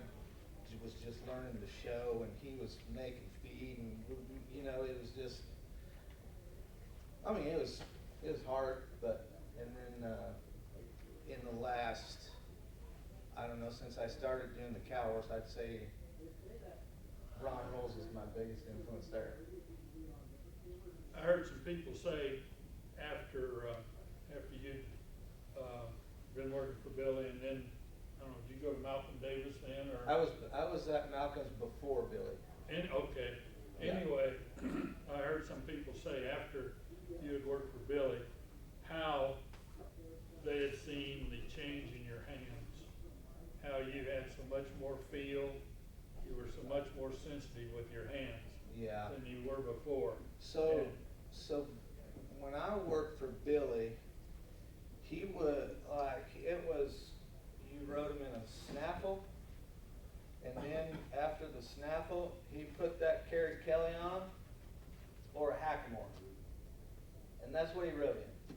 was just learning the show, and he was making feed, and it was just, I mean, it was hard, but, and then in the last, I don't know, since I started doing the cow horse, I'd say Ron Rolls is my biggest influence there. I heard some people say after you'd been working for Billy, and then, I don't know, did you go to Malcolm Davis then, or? I was at Malcolm's before Billy. Okay. Yeah. Anyway, I heard some people say after you had worked for Billy, how they had seen the change in your hands, how you had so much more feel, you were so much more sensitive with your hands. Yeah. Than you were before. So when I worked for Billy, he would, you rode him in a snaffle, and then after the snaffle, he put that Kerry Kelly on, or a hackamore. And that's what he rode in.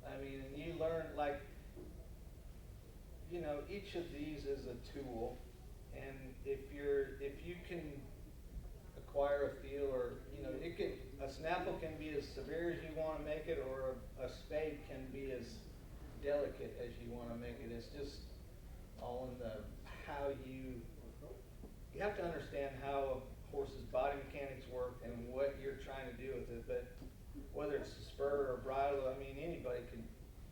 I mean, and you learn, like, each of these is a tool, and if you can acquire a feel, or, a snaffle can be as severe as you want to make it, or a spade can be as delicate as you want to make it. It's just all in the how you have to understand how a horse's body mechanics work and what you're trying to do with it. But whether it's a spur or bridle, I mean, anybody can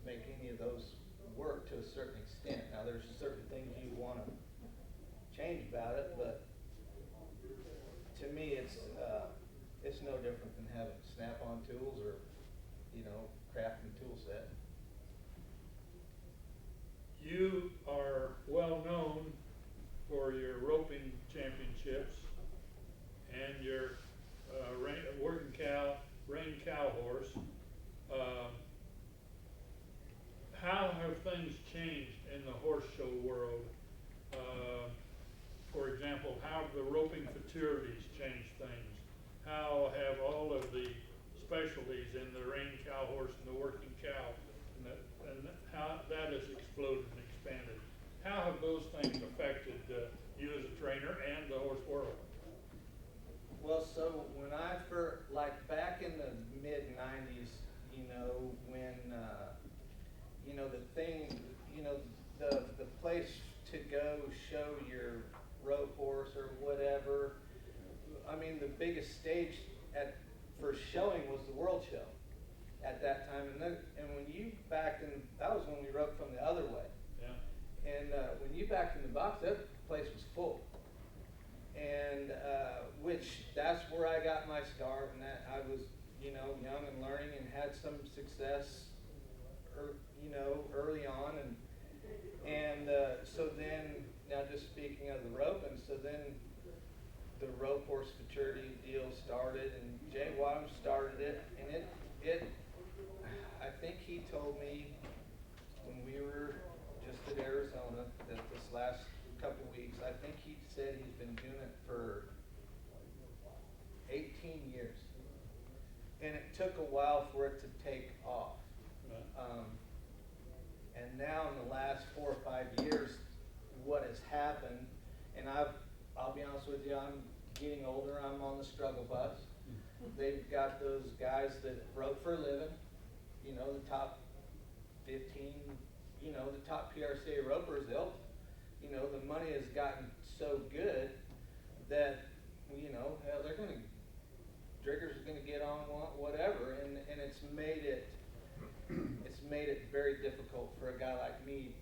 make any of those work to a certain extent. Now, there's certain things you want to change about it, but to me, it's no different than having snap-on tools or, crafting tool set. You are well known for your roping championships and your working cow, rein cow horse. How have things changed in the horse show world? For example, how have the roping futurities changed things? How have all of the specialties in the rein cow horse and the working cow, and how that has exploded and expanded? How have those things affected you as a trainer and the horse world? Well, so when I first, like back in the mid-90s, when, the thing, the place to go show your rope horse or whatever, I mean, the biggest stage for showing was the World Show at that time. And when you backed in, that was when we roped from the other way. Yeah. And when you backed in the box, that place was full. And which that's where I got my start, and that I was, young and learning and had some success, early on, and so then, now just speaking of the roping, so then the rope horse futurity deal started, and Jay Wadham started it, and it I think he told me when we were just at Arizona that this last couple weeks, I think he said he's been doing it for 18 years. And it took a while for it to take off. And now in the last 4 or 5 years, what has happened, and I'll be honest with you, I'm getting older, I'm on the struggle bus. They've got those guys that rope for a living, the top 15, the top PRCA ropers, the money has gotten so good that, hell, Driggers are gonna get on whatever, and it's made it very difficult for a guy like me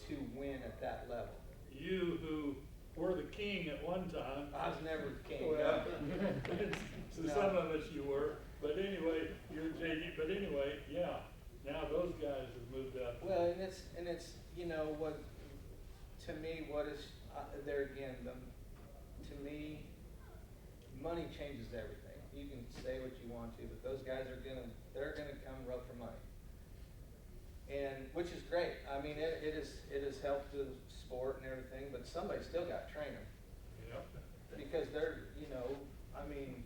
to win at that level. You who were the king at one time. I was never the king. Well, so No. some of us you were, but anyway, you're JD. But anyway, yeah. Now those guys have moved up. Well, and it's what to me what is there again. To me, money changes everything. You can say what you want to, but those guys they're gonna come rope for money, and which is great. I mean, it has helped the sport and everything, but somebody still got to train them. Yep. Because they're, I mean,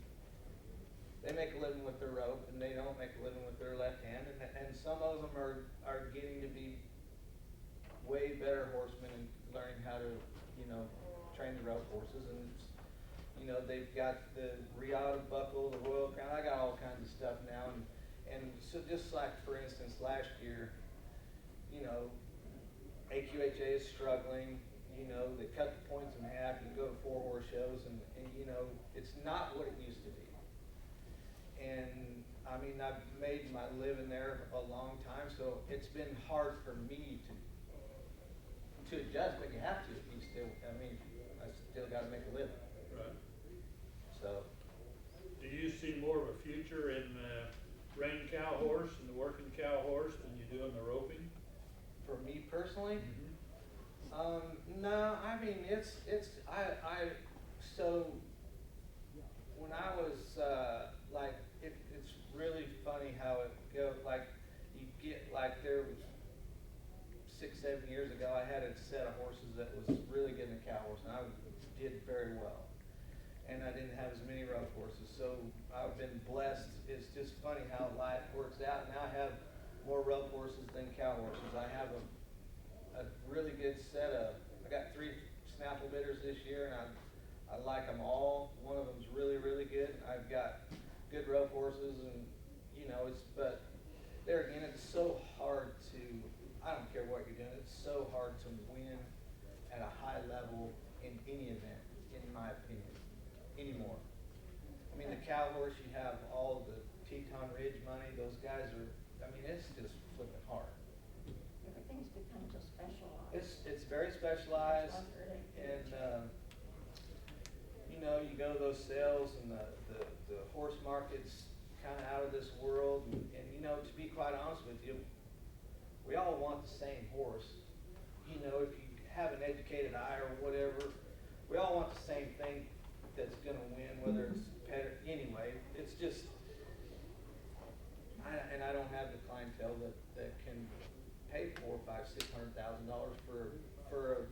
they make a living with their rope, and they don't make a living with their left hand, and some of them are getting to be way better horsemen and learning how to, train the rope horses, and they've got the Riata buckle, the Royal Crown. I got all kinds of stuff now, and so just like for instance last year, AQHA is struggling. They cut the points in half. You go to 4 horse shows, and it's not what it used to be. And I mean, I've made my living there a long time, so it's been hard for me to adjust. But you have to. I still got to make a living. Right. So. Do you see more of a future in the rein cow horse and the working cow horse than you do in the roping? For me personally. Mm-hmm. No, I mean, so when I was, it's really funny how it goes, you get, there was 6, 7 years ago, I had a set of horses that was really good in the cow horse, and I did very well. And I didn't have as many rope horses, so I've been blessed. It's just funny how life works out. Now I have more rope horses than cow horses. I have a really good set of, I got 3 Snapple bidders this year, and I like them all. One of them's really, really good. I've got good rope horses, and but there again, it's so hard to, I don't care what you're doing, it's so hard to win at a high level in any event, in my opinion, anymore. I mean, the cow horse, you have all the Teton Ridge money, those guys are, I mean, it's just flipping hard. Everything's become so specialized. It's very specialized, That's why they're and, you know, you go to those sales and the horse market's kind of out of this world, and, you know, to be quite honest with you, we all want the same horse. You know, if you have an educated eye or whatever, we all want the same thing that's gonna win, whether it's pet, anyway, it's just, and I don't have the clientele that can pay $400,000, $500,000, $600,000 for,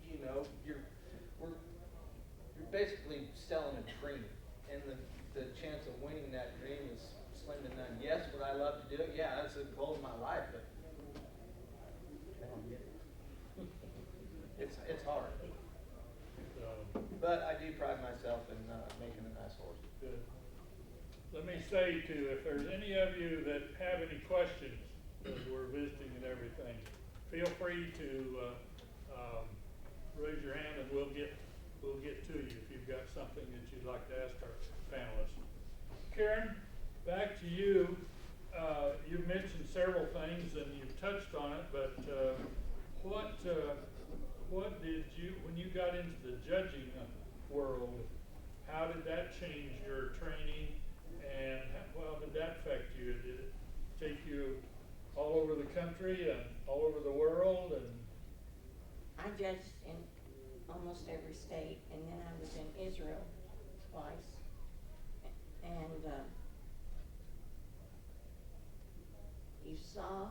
you know, you're basically selling a dream, and the chance of winning that dream is slim to none. Yes, would I love to do it? Yeah, that's the goal of my life, but I don't get it. It's hard. But I do pride myself in making a nice horse. Good. Let me say too, if there's any of you that have any questions as we're visiting and everything, feel free to raise your hand and we'll get to you if you've got something that you'd like to ask our panelists. Karen, back to you. You've mentioned several things and you've touched on it, but what did you, when you got into the judging world, how did that change your training and how did that affect you? Did it take you all over the country and all over the world? And I judged in almost every state, and then I was in Israel twice. And you saw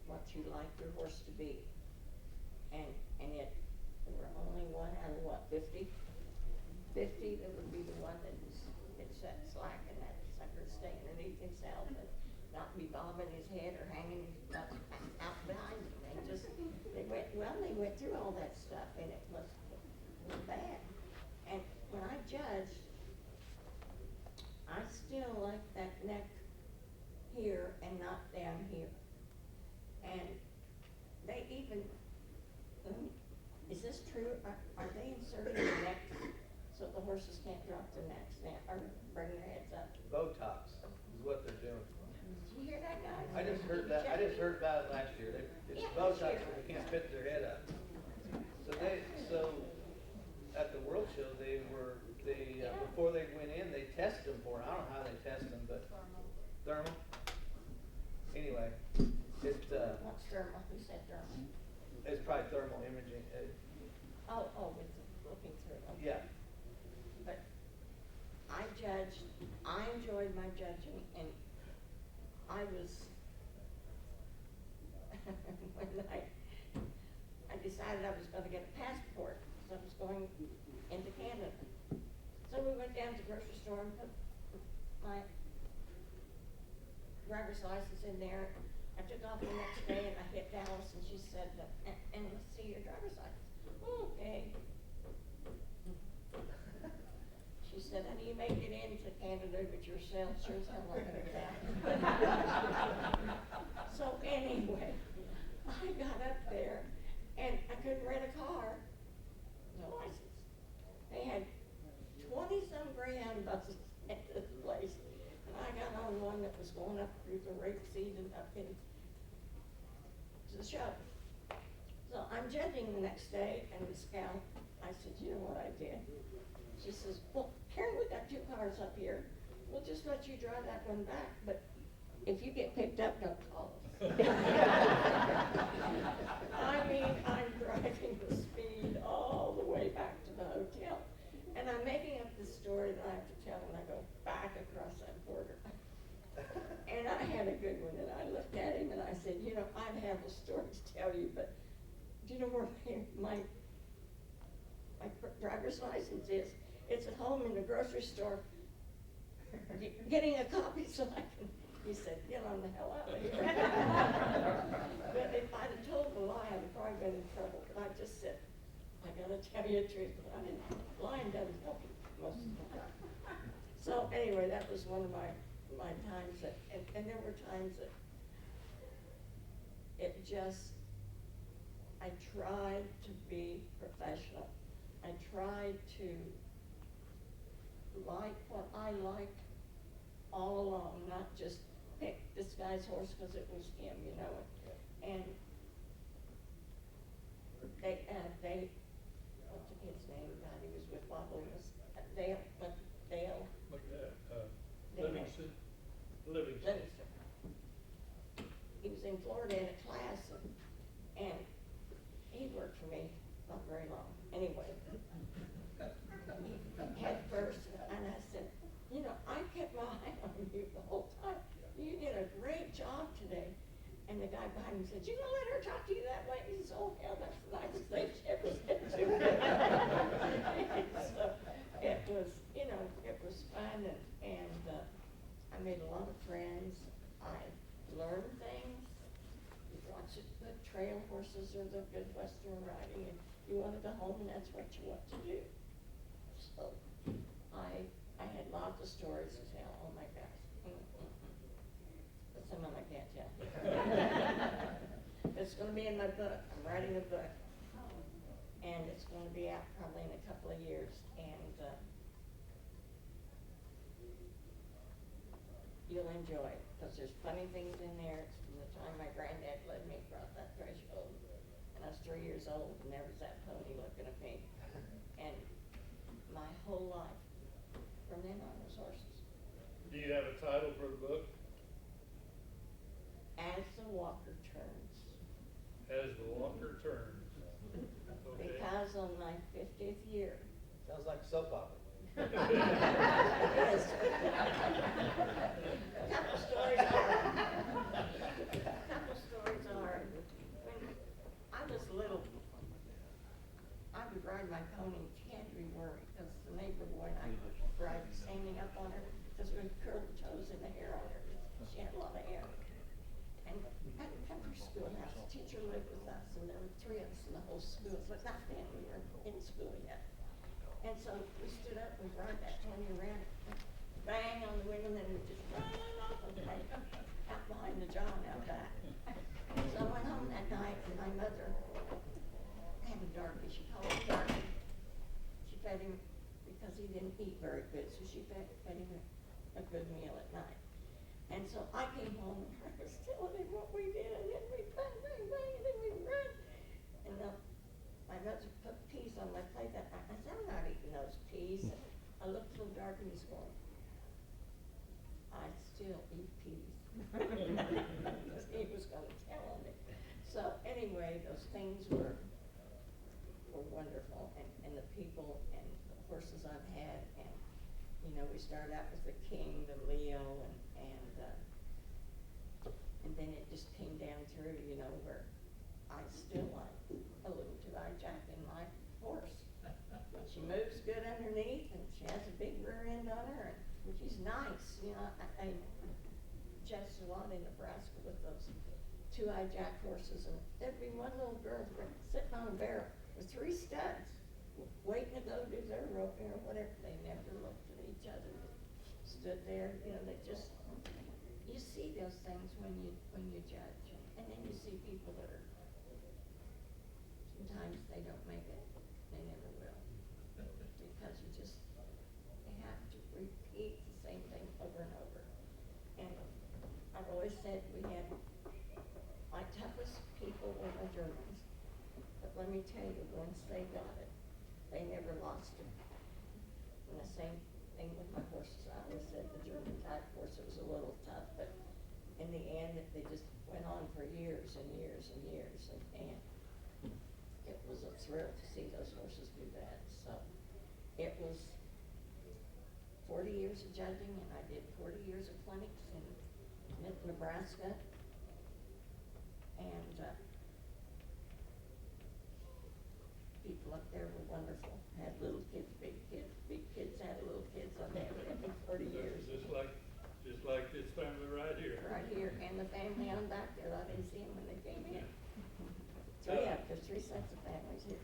what you liked your horse to be. And there were only one out of what, 50? 50 that would be the one that set slack, and that sucker would stay underneath himself and not be bobbing his head or hanging his butt out behind him. They went through all that stuff, and it was bad. And when I judged, I still like that neck here and not down here. And they even, is this true? Are they inserting the neck so the horses can't drop their necks down or bring their heads up? Botox is what they're doing. Did you hear that, guys? I just heard about it last year. It's Yeah, Botox, last year. so they can't fit their head up. So at the World Show, before they went in, they tested them for it. I don't know how they test them, but thermal. Anyway, What's thermal? Who said thermal? it's probably thermal imaging. With looking through it. Okay. Yeah. But I enjoyed my judging, and I was, when I decided I was gonna get a passport, because I was going into Canada. So we went down to the grocery store and put my driver's license in there. I took off the next day and I hit Dallas, and she said, and let's see your driver's license. Okay. She said, honey, you may get into Canada, but your sure as hell not gonna get out. So anyway, I got up there and I couldn't rent a car, no license. They had 20-some Greyhound buses at this place, and I got on one that was going up through the rape seat and up into the show. So I'm judging the next day, and the scout, I said, you know what I did? She says, well, Karen, we got 2 cars up here. We'll just let you drive that one back, but if you get picked up, don't call us. I mean, I'm driving the speed all the way back to the hotel. And I'm making up this story that I have to tell when I go back across that border. And I had a good one, and I looked at him and I said, you know, I'd have a story to tell you, but do you know where my driver's license is? It's at home in the grocery store, getting a copy so I can, he said, get on the hell out of here. But if I'd have told the lie, I'd have probably been in trouble, but I just said, I gotta tell you the truth, but I didn't, lying doesn't help you most of the time. So anyway, that was one of my times that, and there were times that it just I tried to be professional. I tried to like what I liked all along, not just pick this guy's horse because it was him, you know. And they, what's his name, God, he was with Bob Lewis, Dale, Look at that, Dale. Livingston. Livingston. He was in Florida in a class, and he worked for me not very long. Anyway, head first, and I said, you know, I kept my eye on you the whole time. You did a great job today. And the guy behind me said, you gonna let her talk to you that way? He said, oh, hell, that's the nicest thing she ever said to me. So it was, you know, it was fun, and I made a lot of friends. I learned things. Lots of good trail horses are the good Western riding, and you want to go home, and that's what you want to do. So I had lots of stories to tell. Oh my gosh. But some of them I can't tell. It's going to be in my book. I'm writing a book, and it's going to be out probably in a couple of years. And you'll enjoy it because there's funny things in there. It's from the time my granddad led me across that threshold, and I was 3 years old, and there was that pony looking at me, and my whole life from then on was horses. Do you have a title for the book? As the Walker Turns. As the Walker Turns. Okay. Because on my 50th year. Sounds like a soap opera. It is. A couple stories are, when I was little, I would ride my pony, and she had to be worried, because the neighbor boy and I would ride standing up on her, because we'd curl the toes in the hair on her. She had a lot of hair. And at the country schoolhouse, the teacher lived with us, and there were 3 of us in the whole school, but not then, we weren't in school yet. And so we stood up and ride that pony around, bang on the window, and then we just run off and bang out behind the john out back. So I went home that night, and my mother had a darkie. She called him Darkie. She fed him because he didn't eat very good, so she fed him a good meal at night. And so I came home, and I was telling him what we did, and then we bang, bang, bang, and then we run. And my mother put peas on my plate that night. I said, I'm not eating those peas. And I looked at little Darkie, and he's going, I still eat peas. He was going to tell on me. So anyway, those things were wonderful, and the people and the horses I've had, and you know, we started out with the King, the Leo, and then it just came down through, you know, where I still like a little two-eye jack in my horse. She moves good underneath, and she has a big rear end on her, and she's nice. You know, I just a lot in Nebraska with those two-eye jack horses, and there'd be one little girl sitting on a barrel with 3 studs, waiting to go do their roping or whatever. They never looked at each other, stood there. You know, they just, you see those things when you judge, and then you see people that are, sometimes they don't make it, they never will, because you have to repeat the same thing over and over. And I've always said my toughest people were my Germans, but let me tell you, once they got it, they never lost it. And the same thing with my horses. I always said the German type horse was a little tough, but in the end, they just went on for years and years and years, and it was a thrill to see those horses do that. So it was 40 years of judging, and I did 40 years of clinics in Nebraska, and people up there were wonderful. Had little kids, big kids, had little kids. I've had them for 40 years. Just like this family right here. Right here, and the family on back there, I didn't see them when they came in. There's 3 sets of families here.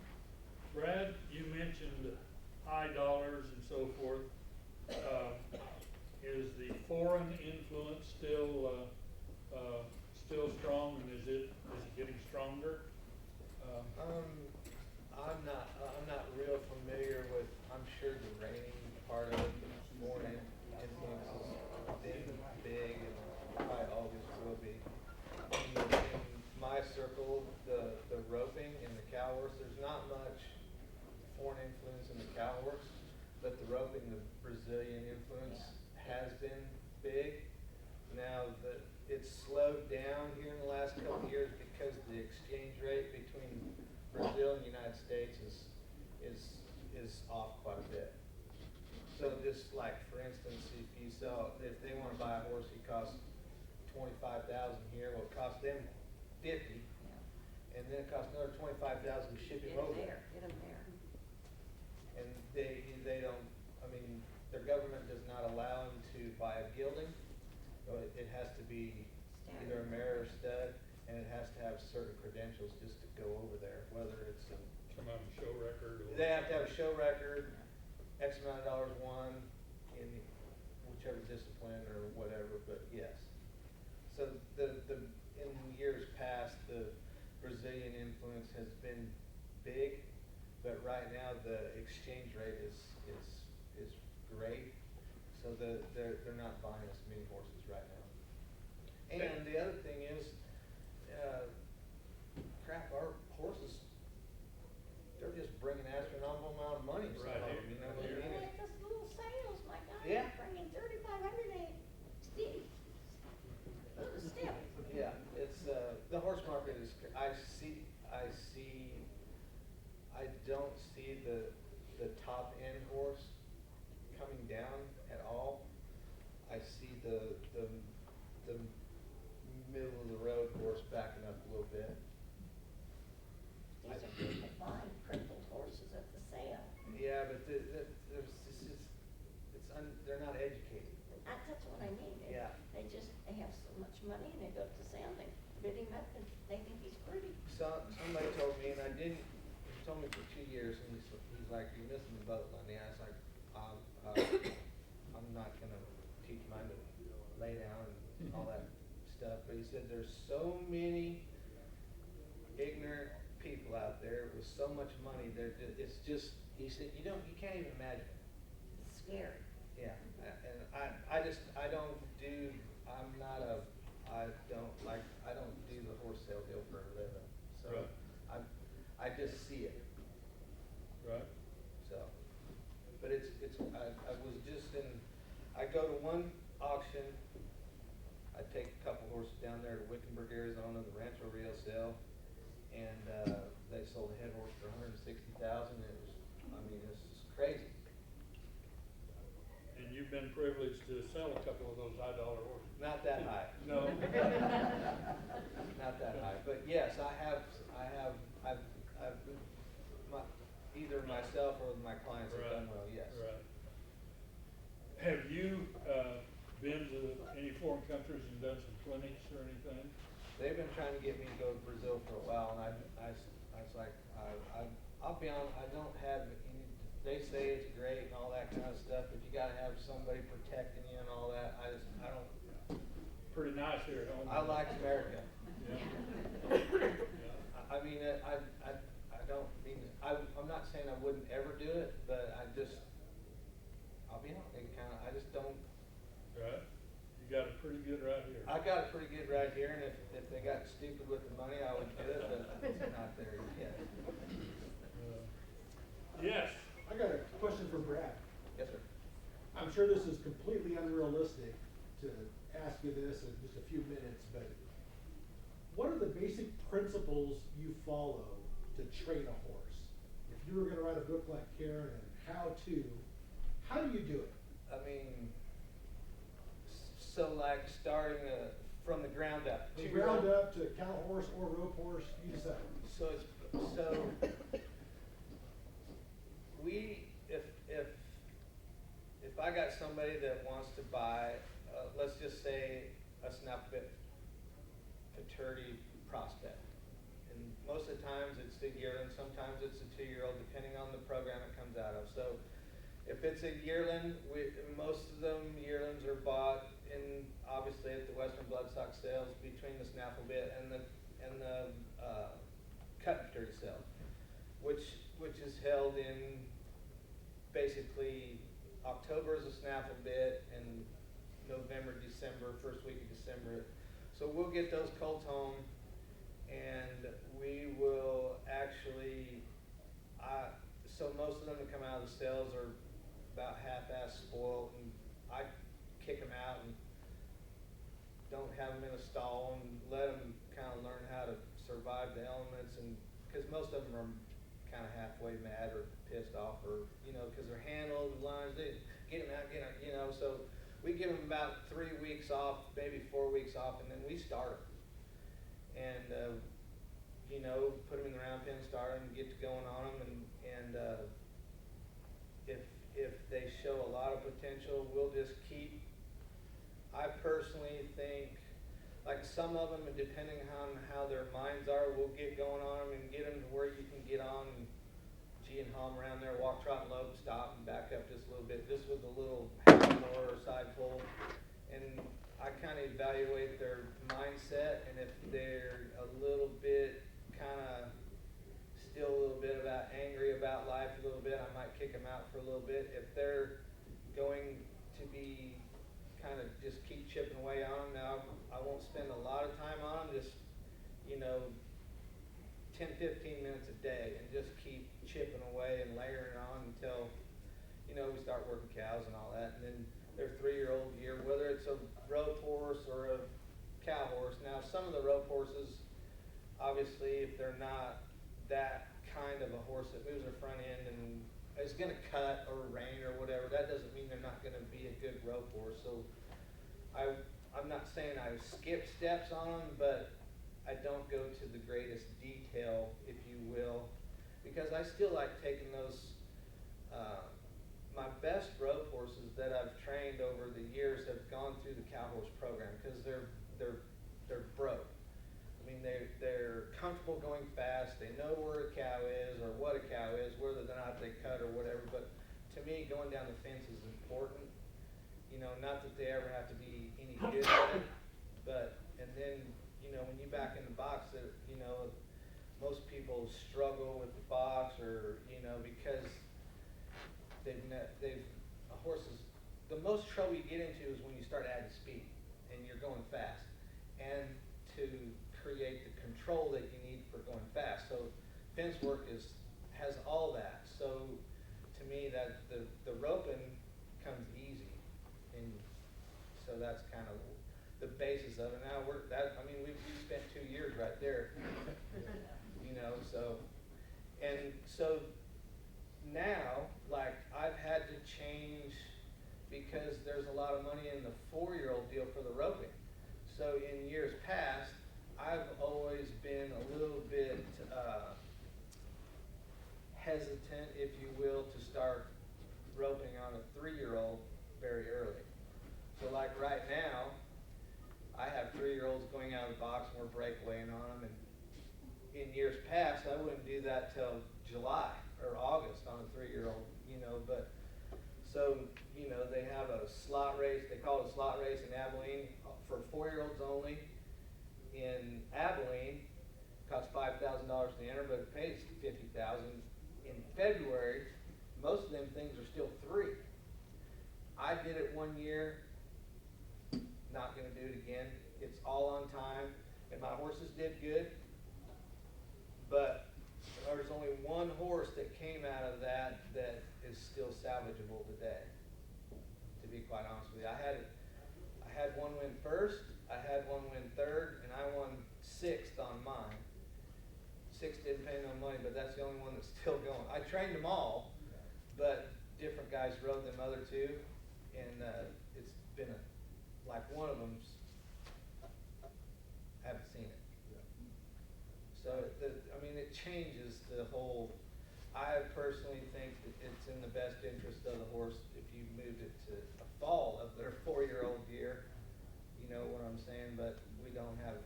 Brad, you mentioned high dollars and so forth. Is the foreign influence still strong, and is it getting stronger? historical, the roping in the cow horse, there's not much foreign influence in the cow horse, but the roping, the Brazilian influence has been big. Now, it's slowed down here in the last couple of years because the exchange rate between Brazil and the United States is off quite a bit. So just like, for instance, if they want to buy a horse, it costs 25,000 here, well, it costs them 50, and then it costs another 25,000 to ship him over. Get them there. And they don't, I mean, their government does not allow them to buy a gelding. So it has to be either a mare or stud, and it has to have certain credentials just to go over there, whether it's Come on, show record. Or they have to have a show record, X amount of dollars won in whichever discipline or whatever, but yes. So in years past, the Brazilian influence has been big, but right now the exchange rate is great. So they're not buying as many horses right now. And the other thing is, our horses, they're just bringing astronomical amount of money. Right here, You know right what I here. mean? Like those little sales, my God, Yeah. bringing 3,500 a stick. Little step. Yeah, it's, the horse market is, I don't see the top end horse coming down at all. I see the middle of the road horse backing up a little bit. These are people buying crippled horses at the sale. Yeah, but they're not educated. That's what I mean. Yeah. They have so much money and they go to the sale, they bid him up and they think he's pretty. Somebody told me, and he told me for 2 years, and he's like, "You're missing the boat, Lundy." I was like, I'm not gonna teach mine to lay down and all that stuff. But he said there's so many ignorant people out there with so much money. It's just, he said, you can't even imagine it. It's scary. Yeah, and I don't do the horse sale deal for a living. So Right. I just see it. Right. So, but I go to one auction, I take a couple horses down there to Wickenburg, Arizona, the Rancho Rio sale, and they sold a head horse for $160,000. It's just crazy. And you've been privileged to sell a couple of those high dollar horses. Not that high. No. Not that high, but yes, I've either myself or my clients have done well, yes. Right. Have you been to any foreign countries and done some clinics or anything? They've been trying to get me to go to Brazil for a while, and I was like, I'll be honest, I don't have any, they say it's great and all that kind of stuff, but you gotta have somebody protecting you and all that. I don't. Pretty nice here at home. I like America. Yeah. I mean, I don't mean, I'm not saying I wouldn't ever do it, but I'll be honest, I just don't. Right. You got it pretty good right here. I got it pretty good right here, and if they got stupid with the money, I would do it, but it's not there yet. Yes. I got a question for Brad. Yes, sir. I'm sure this is completely unrealistic to ask you this in just a few minutes, but what are the basic principles you follow to train a horse? If you were gonna write a book like Karen and how do you do it? I mean, so like starting from the ground up. From ground up to cow horse or rope horse, you decide. If I got somebody that wants to buy, let's just say a snap bit paternity prospect. And most of the times it's the yearling, sometimes it's a 2-year-old, depending on the program it comes out of. So if it's a yearling, most of them yearlings are bought in, obviously at the Western Bloodstock sales between the snaffle bit and the cut and paternity sale, which is held in basically October is a snaffle bit, and November, December, first week of December. So we'll get those colts home, and we will actually, so most of them that come out of the sales are about half-ass spoiled, and I kick them out and don't have them in a stall and let them kind of learn how to survive the elements, and because most of them are kind of halfway mad or pissed off, or because they're handled lines, they get them out, so we give them about 3 weeks off, maybe 4 weeks off, and then we start them. And put them in the round pen, start them, get to going on them, and if they show a lot of potential, we'll just keep. I personally think, like some of them, depending on how their minds are, we'll get going on them and get them to where you can get on and and haul them around there, walk, trot, and lope, stop, and back up just a little bit, just with a little half or side pull. And I kind of evaluate their mindset, and if they're a little bit kind of still a little bit angry about life a little bit, I might kick them out for a little bit. If they're going to be kind of just keep chipping away on them, now I won't spend a lot of time on them, just 10-15 minutes a day, and just keep chipping away and layering on until we start working cows and all that. And then their 3-year-old year, whether it's a rope horse or a cow horse. Now some of the rope horses, obviously, if they're not that kind of a horse that moves their front end and is going to cut or rein or whatever, that doesn't mean they're not going to be a good rope horse. So I'm not saying I skip steps on them, but I don't go to the greatest detail, if you will, because I still like taking those. My best rope horses that I've trained over the years have gone through the cow horse program because they're broke. I mean, they're comfortable going fast. They know where a cow is or what a cow is, whether or not they cut or whatever. But to me, going down the fence is important. Not that they ever have to be any good at it, but and then when you back in the box, that most people struggle with the box, or because they've horses. The most trouble you get into is when you start adding speed and you're going fast, and to create the control that you need for going fast. So fence work has all that. So to me, that the roping comes easy, and so that's kind of the basis of it. Now we've spent 2 years right there, so now, like, I've had to change because there's a lot of money in the 4-year-old deal for the roping. So in years past, I've always been a little bit hesitant, if you will, to start roping on a 3-year-old very early. So like right now, I have 3-year-olds going out of the box and we're breakawaying on them. And in years past, I wouldn't do that till July or August on a 3-year-old, but so, they have a slot race. They call it a slot race in Abilene for 4-year-olds only. In Abilene, it costs $5,000 to enter, but it pays $50,000. In February, most of them things are still 3. I did it 1 year. Not going to do it again. It's all on time, and my horses did good. But there's only one horse that came out of that is still salvageable today, to be quite honest with you. I had one win first, I had one win third, and I won 6th on mine. 6th didn't pay no money, but that's the only one that's still going. I trained them all, but different guys rode them other 2, and it's been like one of them's, I haven't seen it. So it changes the whole. I personally think that it's in the best interest of the horse if you moved it to a fall of their 4-year-old year. You know what I'm saying? But we don't have.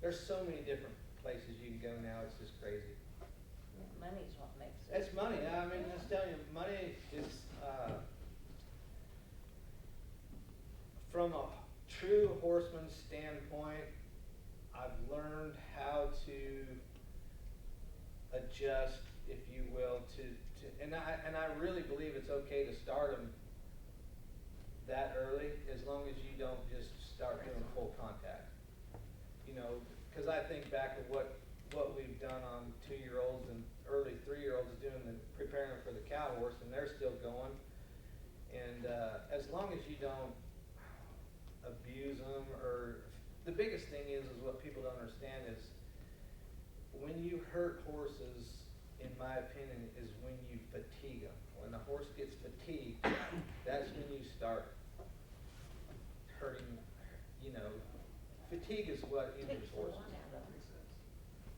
There's so many different places you can go now. It's just crazy. Money's what makes it. It's money. Just telling you, money is from a true horseman standpoint. I've learned how to adjust, if you will, and I really believe it's okay to start them that early, as long as you don't just start doing full contact. Because cause I think back of what we've done on 2-year-olds and early 3-year-olds doing preparing them for the cow horse, and they're still going. And, as long as you don't abuse them, or, the biggest thing is what people don't understand is, when you hurt horses, in my opinion, is when you fatigue them. When the horse gets fatigued, that's when you start hurting, you know, fatigue is what injures Takes the horses. want out of it.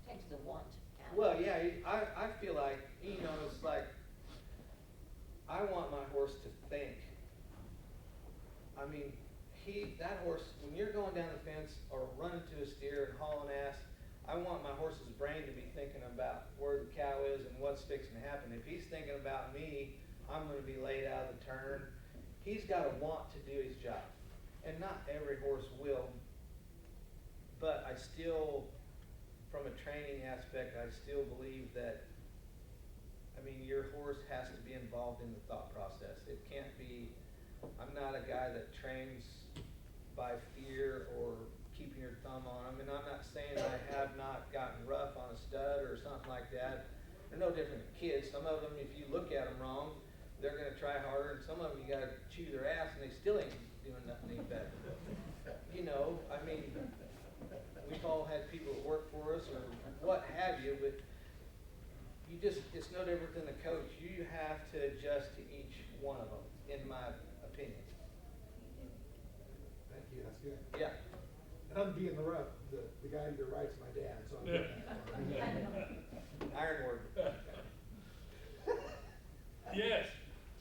Takes the want out. Well, yeah, I feel like, you know, it's like, I want my horse to think. I mean, that horse, when you're going down the fence or running to a steer and hauling ass, I want my horse's brain to be thinking about where the cow is and what's fixing to happen. If he's thinking about me, I'm gonna be laid out of the turn. He's gotta want to do his job. And not every horse will, but I still, from a training aspect, I still believe that, I mean, your horse has to be involved in the thought process. It can't be, I'm not a guy that trains by fear or keeping your thumb on him. And I'm not saying I have not gotten rough on a stud or something like that. They're no different than kids. Some of them, if you look at them wrong, they're gonna try harder, and some of them you gotta chew their ass and they still ain't doing nothing any better. You know, I mean, we've all had people that work for us or what have you, but you just, it's no different than a coach. You have to adjust to each one of them, in my opinion. Thank you, that's good. Yeah. And I'm being the guy to your right's my dad, so I'm getting that. Iron word. Yes.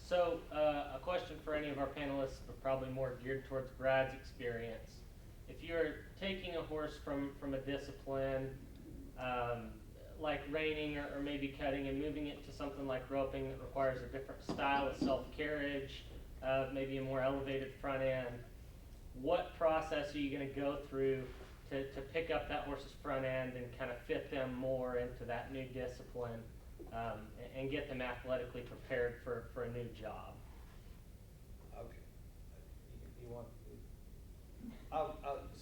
So, a question for any of our panelists, but probably more geared towards Brad's experience. If you're taking a horse from a discipline, like reining or maybe cutting, and moving it to something like roping that requires a different style of self-carriage, maybe a more elevated front end, what process are you going to go through to pick up that horse's front end and kind of fit them more into that new discipline, and get them athletically prepared for a new job? Okay. You want?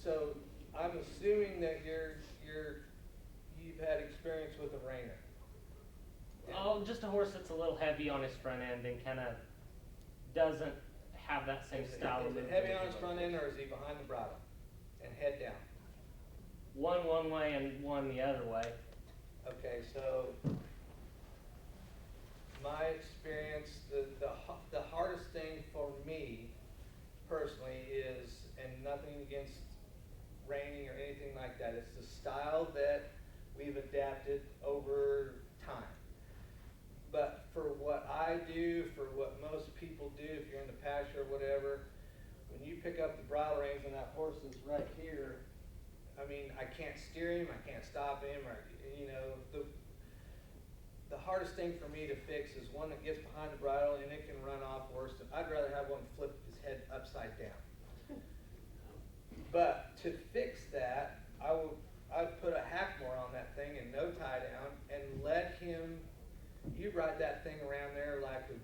So I'm assuming that you've had experience with a reiner. Oh, just a horse that's a little heavy on his front end and kind of doesn't have that same style of Is it movement. heavy on his front end, or is he behind the bridle and head down? One way and one the other way. Okay, so my experience, the hardest thing for me personally is, and nothing against reining or anything like that, it's the style that we've adapted over time. But for what I do, for what most people do, if you're in the pasture or whatever, when you pick up the bridle reins and that horse is right here, I mean, I can't steer him, I can't stop him, or, you know, the hardest thing for me to fix is one that gets behind the bridle and it can run off worse. I'd rather have one flip his head upside down. But to fix that, I'd put a hackmore on that thing and no tie down and let him, you ride that thing around there like a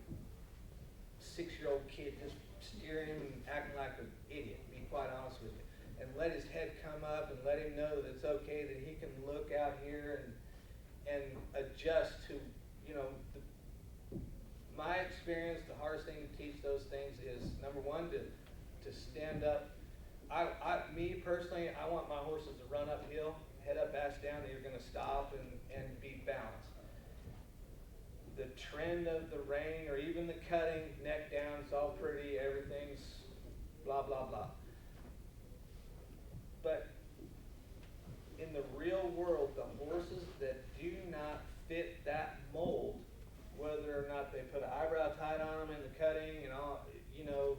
6-year-old kid, just steering him and acting like an idiot, to be quite honest with you. And let his head come up and let him know that it's okay, that he can look out here and adjust to, you know, my experience, the hardest thing to teach those things is, number one, to stand up. Me personally, I want my horses to run uphill, head up, ass down, they're gonna stop and be balanced. The trend of the rein or even the cutting, neck down, it's all pretty, everything's blah, blah, blah. But in the real world, the horses that do not fit that mold, whether or not they put an eyebrow tied on them in the cutting and all, you know,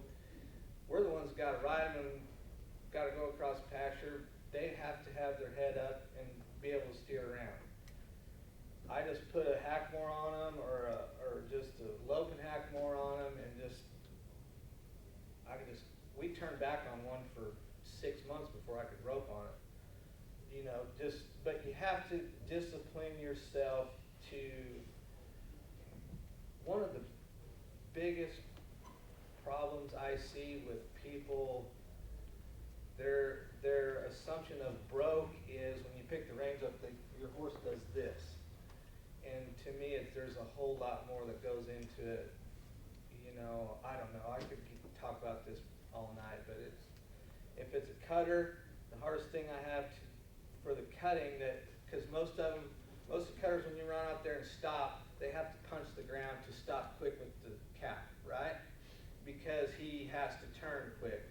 we're the ones that gotta ride them and gotta go across pasture. They have to have their head up and be able to steer around. I just put a hackmore on them or just a loping hackmore on them and we turned back on one for 6 months before I could rope on it. You know, but you have to discipline yourself to, one of the biggest problems I see with people, their assumption of broke is when you pick the reins up, your horse does this. And to me, there's a whole lot more that goes into it. You know, I don't know. I could talk about this all night, but if it's a cutter, the hardest thing I have for the cutting, because most of the cutters, when you run out there and stop, they have to punch the ground to stop quick with the cap, right? Because he has to turn quick.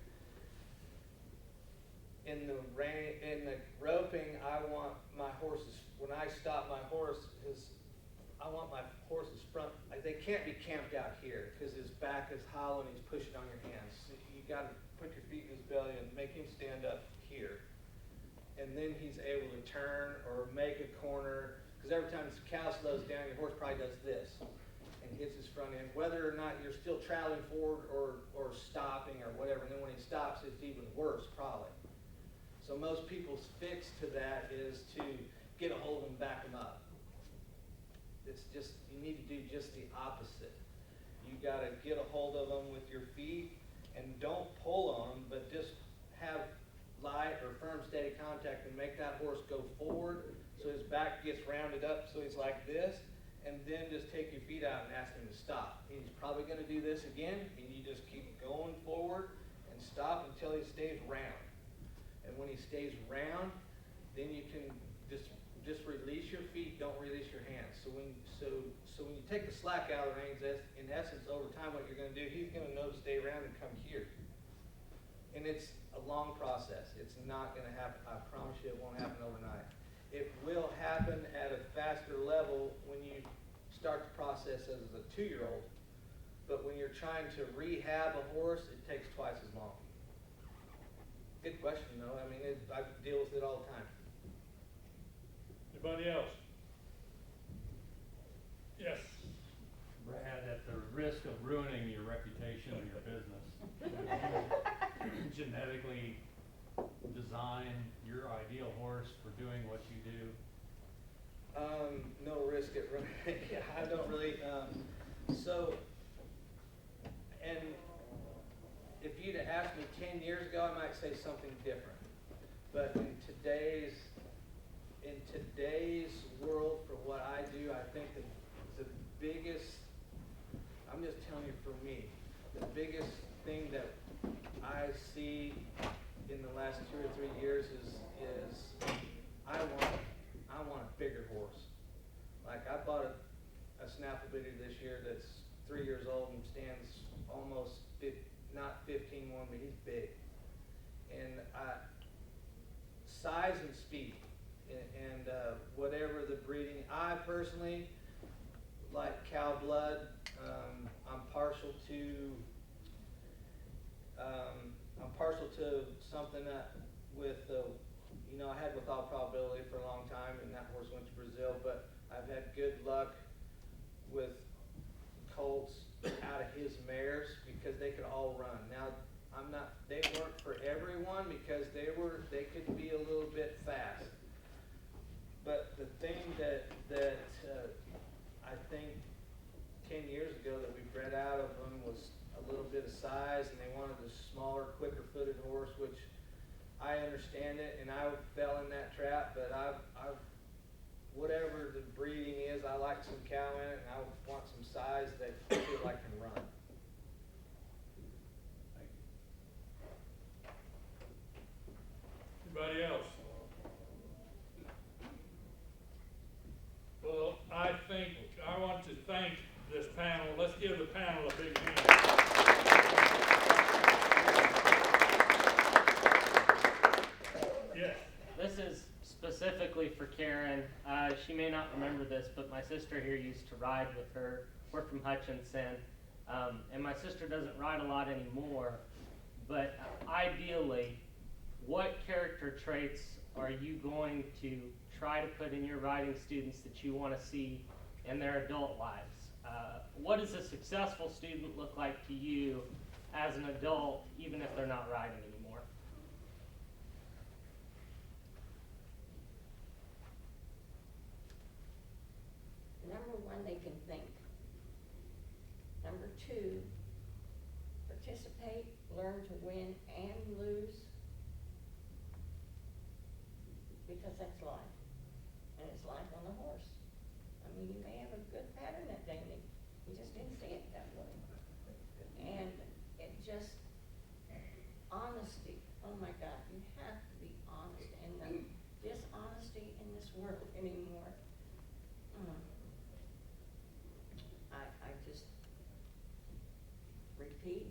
In the roping, I want my horses, when I stop my horse, I want my horse's front, they can't be camped out here because his back is hollow and he's pushing on your hands. So you got to put your feet in his belly and make him stand up here. And then he's able to turn or make a corner, because every time the cow slows down, your horse probably does this and hits his front end, whether or not you're still traveling forward or stopping or whatever. And then when he stops, it's even worse, probably. So most people's fix to that is to get a hold of them, back them up. It's just, you need to do just the opposite. You got to get a hold of them with your feet and don't pull on them, but just have light or firm, steady contact and make that horse go forward so his back gets rounded up so he's like this, and then just take your feet out and ask him to stop. He's probably going to do this again, and you just keep going forward and stop until he stays round. And when he stays round, then you can just release your feet, don't release your hands. So when you take the slack out of the reins, in essence, over time, what you're going to do, he's going to know to stay around and come here. And it's a long process. It's not going to happen. I promise you, it won't happen overnight. It will happen at a faster level when you start the process as a 2-year-old. But when you're trying to rehab a horse, it takes twice as long. Good question, though. I mean, I deal with it all the time. Anybody else? Yes. Brad, at the risk of ruining your reputation or your business, genetically design your ideal horse for doing what you do? No risk at running. Yeah, I don't really. And if you'd have asked me 10 years ago, I might say something different. But in today's world, for what I do, I think the biggest, I'm just telling you for me, the biggest thing that I see in the last 2 or 3 years is I want a bigger horse. Like I bought a snaffle bidder this year that's 3 years old and stands almost not 15-1, but he's big. And size and speed, and whatever the breeding. I personally like cow blood. I'm partial to something that I had with all probability for a long time, and that horse went to Brazil. But I've had good luck with colts out of his mares because they could all run. Now, they weren't for everyone because they could be a little bit fast. But the thing that I think 10 years ago that we bred out of them was a little bit of size, and they wanted a smaller, quicker-footed horse, which I understand it, and I fell in that trap. But I've whatever the breeding is, I like some cow in it, and I want some size that I feel like can run. Anybody else? Well, I want to thank this panel. Let's give the panel a big hand. Yes. This is specifically for Karen. She may not remember this, but my sister here used to ride with her. We're from Hutchinson. And my sister doesn't ride a lot anymore. But ideally, what character traits are you going to try to put in your riding students that you want to see in their adult lives? What does a successful student look like to you as an adult, even if they're not riding anymore? Number one, they can think. Number two, participate, learn to win and lose, because that's life. mean, he may have a good pattern that day, and he just didn't see it that way. And it just, honesty, oh my God, you have to be honest, and the dishonesty in this world anymore. I just repeat,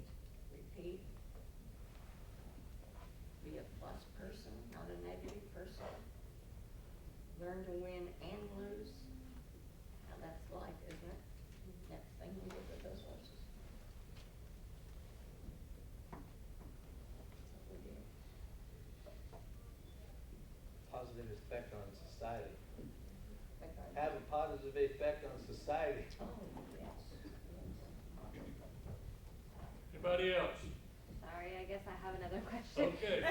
be a plus person, not a negative person. Learn to win and lose. Now that's life, isn't it? Next thing we did with those horses. That's what we did. Positive effect on society. Like our- Have a positive effect on society. Oh, yes. Anybody else? Sorry, I guess I have another question. Okay.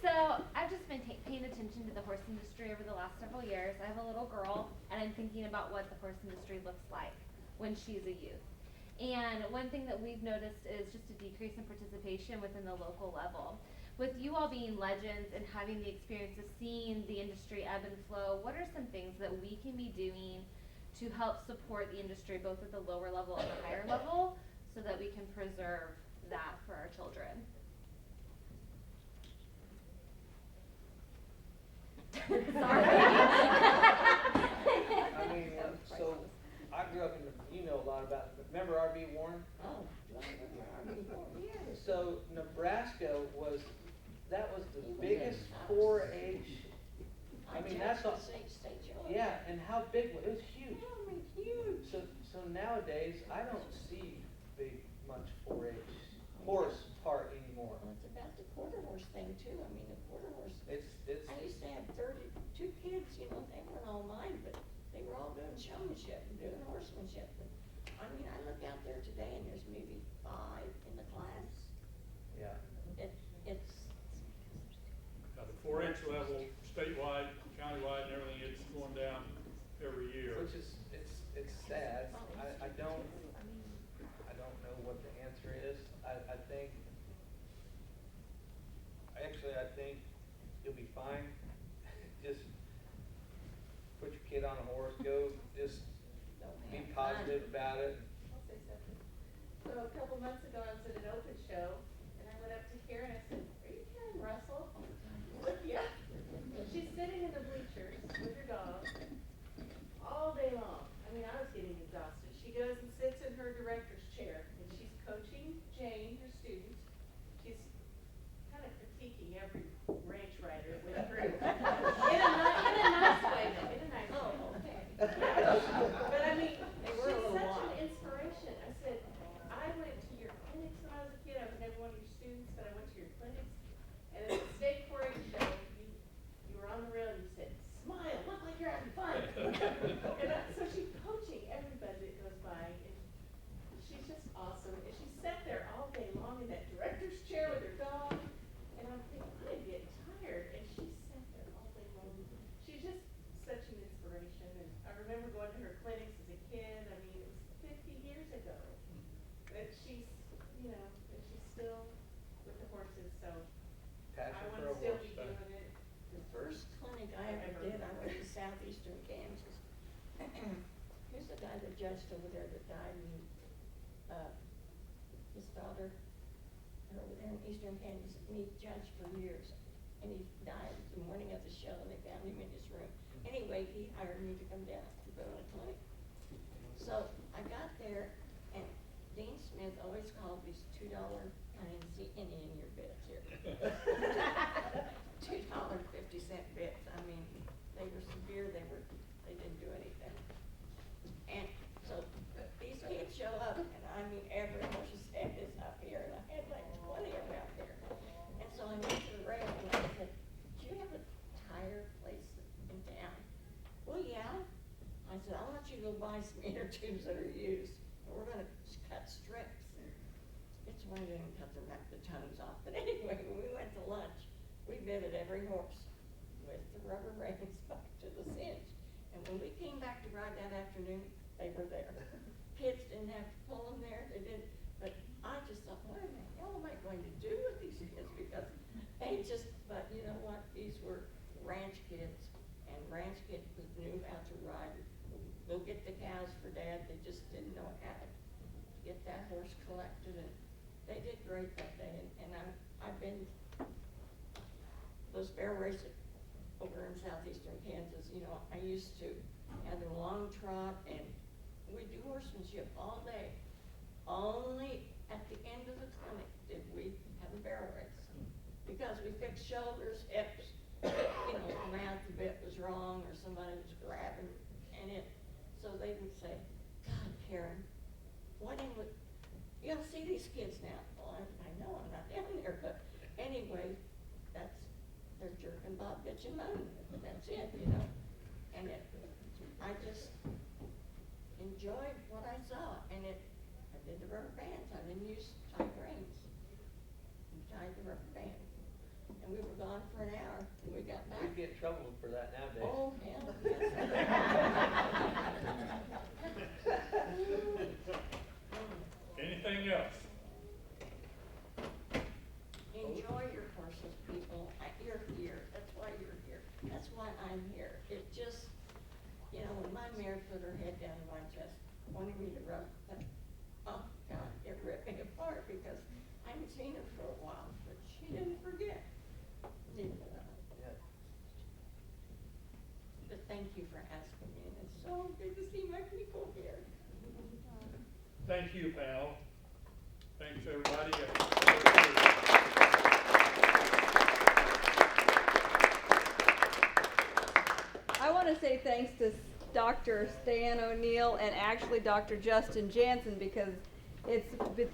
So I've just been paying attention to the horse industry over the last several years. I have a little girl, and I'm thinking about what the horse industry looks like when she's a youth. And one thing that we've noticed is just a decrease in participation within the local level. With you all being legends and having the experience of seeing the industry ebb and flow, what are some things that we can be doing to help support the industry both at the lower level and the higher level so that we can preserve that for our children? Sorry. I mean, so I grew up in the, you know a lot about, remember R.B. Warren? Oh, yes. So Nebraska was, that was the biggest 4-H. I mean, that's all. State show. Yeah, and how big was it? It was huge. Yeah, I mean, huge. So nowadays, I don't see much 4-H horse part anymore. Well, it's about the quarter horse thing too. I mean, the quarter horse. It's I used to have 32 kids, you know, they weren't all mine, but they were all doing showmanship and doing horsemanship. And, I mean, I look out there today and there's maybe 5 in the class. yeah. It's. At the 4-H level, statewide, countywide, and everything, it's going down every year. Which is it's sad. I don't know what the answer is. I think you'll be fine. Just put your kid on a horse, go, just be positive about it. I'll say something. So a couple months ago, I was at an open show, and I went up to Karen and I said, "Are you Karen Russell?" Yeah. She's sitting in the bleachers with her dog all day long. I mean, I was getting exhausted. She goes and sits in her director's chair, and she's coaching Jane, her student. She's kind of critiquing every ranch rider with her. In a nice way, though. In a nice way. Oh, okay. But I mean, They she's were a little such wild. an inspiration. I said, I went to your clinics when I was a kid. I was never one of your students, but I went to your clinics. And at the state 4-H show, you were on the rail and you said, "Smile, look like you're having fun." So she's coaching everybody that goes by, and she's just awesome. And she sat there all day long in that director's chair with her dog, and I'm thinking, I'm getting tired. And she sat there all day long. She's just such an inspiration. And I remember going to her clinics as a kid. I mean, it was 50 years ago. But she's, you know, and she's still with the horses, so I Passion want for to a still horse. be doing it. The first clinic I ever did, I went to southeastern Kansas. Here's the guy that judged over there that died, and his daughter, over there in eastern Kansas, and he judged for years. And he died the morning of the show, and they found him in his room. Anyway, he hired me to come down to go to the clinic. So I got there, and Dean Smith always called these $2, I didn't see any in your bits here. $2.50 bits. I mean, they were severe, they didn't do anything. And so these kids show up, and I mean, every horse's head is up here, and I had like 20 around here. And so I went to the rail and I said, "Do you have a tire place in town?" "Well, yeah." I said, "I want you to go buy some inner tubes that are used, and we're gonna cut strips." It's why they didn't cut the tones off. But anyway, when we went to lunch, we bitted every horse with the rubber reins back to the cinch. And when we came back to ride that afternoon, they were there. Kids didn't have to pull them there, they didn't. But I just thought, what in the hell am I going to do with these kids? Because they just, but you know what? These were ranch kids and grandkids who knew how to ride. Go get the cows for Dad, they just didn't know how to get that horse collected, and they did great that day, and I've been, those bear races over in southeastern Kansas, you know, I used to have the long trot, and we do horsemanship all day. Only at the end of the clinic did we have a barrel race, because we fixed shoulders, hips, you know, the mouth a bit was wrong, or somebody was grabbing, and so they would say, God, Karen, why didn't we, you don't see these kids now. Well, I know, I'm not down there, but anyway, they're jerking Bob, bitchin' moaning, that's it, you know. And I just enjoyed what I saw, and I did the rubber bands, I didn't use tight reins. We tied the rubber band, and we were gone for an hour, and we got back. We'd get in trouble for that nowadays. Oh, hell, yes. Anything else? Enjoy your horses, people. You're here. That's why you're here. That's why I'm here. It just, you know, when my mare put her head down in my chest, wanting me to rub, oh God, it ripped me apart because I haven't seen her for a while, but she didn't forget. Neither did I. Yeah. But thank you for asking me, and it's so good to see my people here. Thank you, pal. Thanks, everybody. I want to say thanks to Dr. Stan O'Neill and actually Dr. Justin Jansen, because it's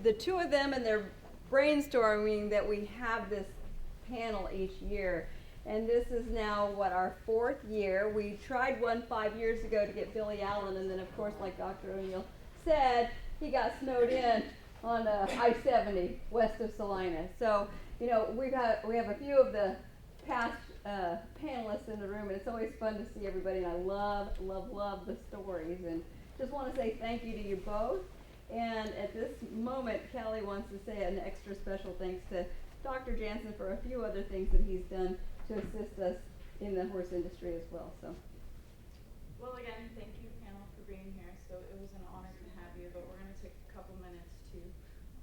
the two of them and their brainstorming that we have this panel each year. And this is now, what, our 4th year. We tried one 5 years ago to get Billy Allen, and then of course, like Dr. O'Neill said, he got snowed in on I-70 west of Salina. So, you know, we have a few of the past panelists in the room, and it's always fun to see everybody, and I love the stories, and just want to say thank you to you both. And at this moment, Kelly wants to say an extra special thanks to Dr. Jansen for a few other things that he's done to assist us in the horse industry as well. So, Well, again, thank you, panel, for being here. So it was an honor to have you, but we're going to take a couple minutes to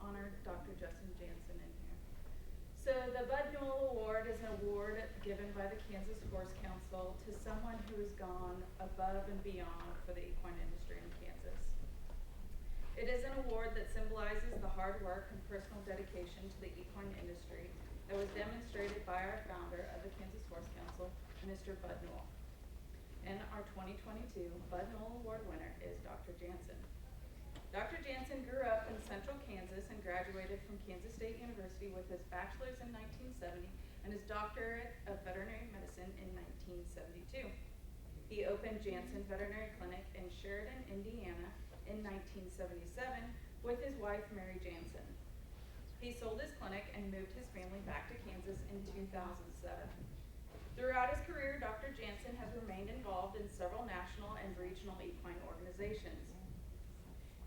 honor Dr. Justin Jansen in here. So the Bud Newell Award is an award given by the Kansas Horse Council to someone who has gone above and beyond for the equine industry in Kansas. It is an award that symbolizes the hard work and personal dedication to the equine industry that was demonstrated by our founder of the Kansas Horse Council, Mr. Bud Newell. And our 2022 Bud Newell Award winner is Dr. Jansen. Dr. Jansen grew up in central Kansas and graduated from Kansas State University with his bachelor's in 1970 and his doctorate of veterinary medicine in 1972. He opened Jansen Veterinary Clinic in Sheridan, Indiana in 1977 with his wife, Mary Jansen. He sold his clinic and moved his family back to Kansas in 2007. Throughout his career, Dr. Jansen has remained involved in several national and regional equine organizations.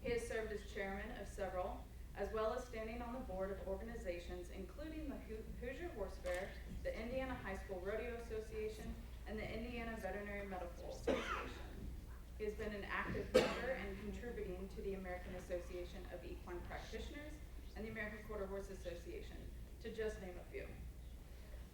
He has served as chairman of several, as well as standing on the board of organizations including the Hoosier Horse Fair, the Indiana High School Rodeo Association, and the Indiana Veterinary Medical Association. He has been an active member and contributing to the American Association of Equine Practitioners and the American Quarter Horse Association, to just name a few.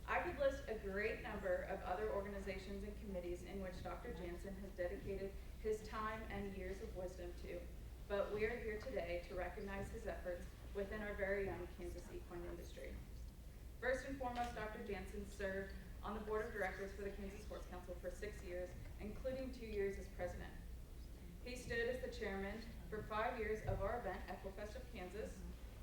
I could list a great number of other organizations and committees in which Dr. Jansen has dedicated his time and years of wisdom to, but we are here today to recognize his efforts within our very young Kansas equine industry. First and foremost, Dr. Jansen served on the board of directors for the Kansas Horse Council for 6 years, including 2 years as president. He stood as the chairman for 5 years of our event, Equifest of Kansas,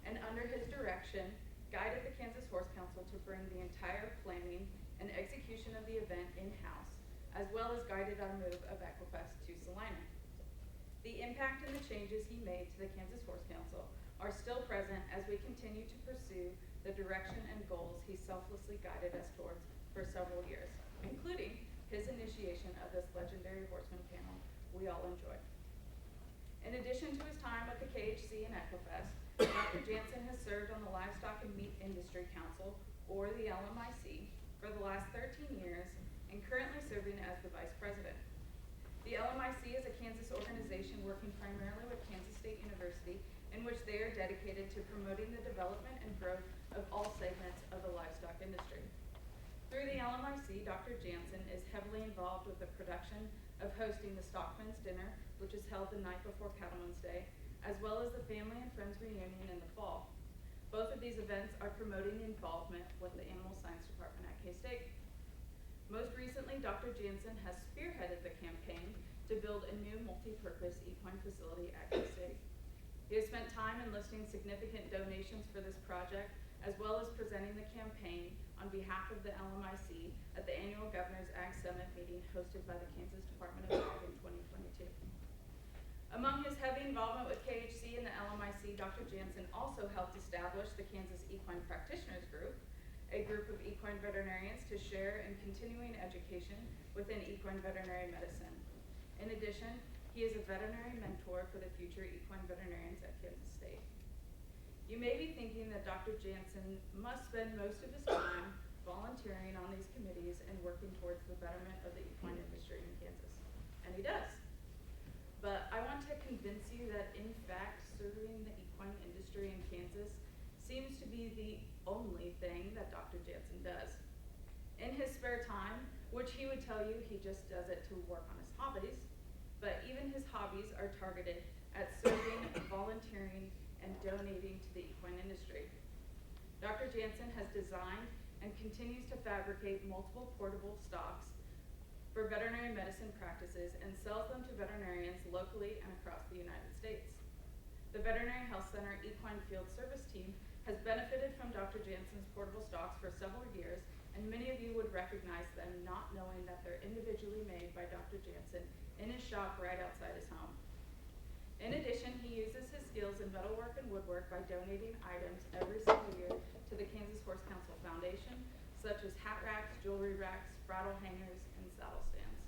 and under his direction, guided the Kansas Horse Council to bring the entire planning and execution of the event in-house, as well as guided our move of Equifest to Salina. The impact and the changes he made to the Kansas Horse Council are still present as we continue to pursue the direction and goals he selflessly guided us towards for several years, including his initiation of this legendary horseman panel we all enjoy. In addition to his time at the KHC and Equifest, Dr. Jansen has served on the Livestock and Meat Industry Council, or the LMIC, for the last 13 years and currently serving as the Vice President. The LMIC is a Kansas organization working primarily with Kansas State University, in which they are dedicated to promoting the development and growth of all segments of the livestock industry. Through the LMIC, Dr. Jansen is heavily involved with the production of hosting the Stockman's Dinner, which is held the night before Cattleman's Day, as well as the Family and Friends Reunion in the fall. Both of these events are promoting the involvement with the Animal Science Department at K-State. Most recently, Dr. Jansen has spearheaded the campaign to build a new multi-purpose equine facility at K-State. He has spent time enlisting significant donations for this project, as well as presenting the campaign on behalf of the LMIC at the annual Governor's Ag Summit meeting hosted by the Kansas Department of Ag in 2022. Among his heavy involvement with KHC and the LMIC, Dr. Jansen also helped establish the Kansas Equine Practitioners Group, a group of equine veterinarians to share in continuing education within equine veterinary medicine. In addition, he is a veterinary mentor for the future equine veterinarians at Kansas State. You may be thinking that Dr. Jansen must spend most of his time volunteering on these committees and working towards the betterment of the equine industry in Kansas. And he does. But I want to convince you that in fact, serving the equine industry in Kansas seems to be the only thing that Dr. Jansen does. In his spare time, which he would tell you he just does it to work on his hobbies, but even his hobbies are targeted at serving, volunteering, and donating to the equine industry. Dr. Jansen has designed and continues to fabricate multiple portable stocks for veterinary medicine practices and sells them to veterinarians locally and across the United States. The Veterinary Health Center Equine Field Service Team has benefited from Dr. Jansen's portable stocks for several years, and many of you would recognize them not knowing that they're individually made by Dr. Jansen in his shop right outside his home. In addition, he uses his skills in metalwork and woodwork by donating items every single year to the Kansas Horse Council Foundation, such as hat racks, jewelry racks, bridle hangers, and saddle stands.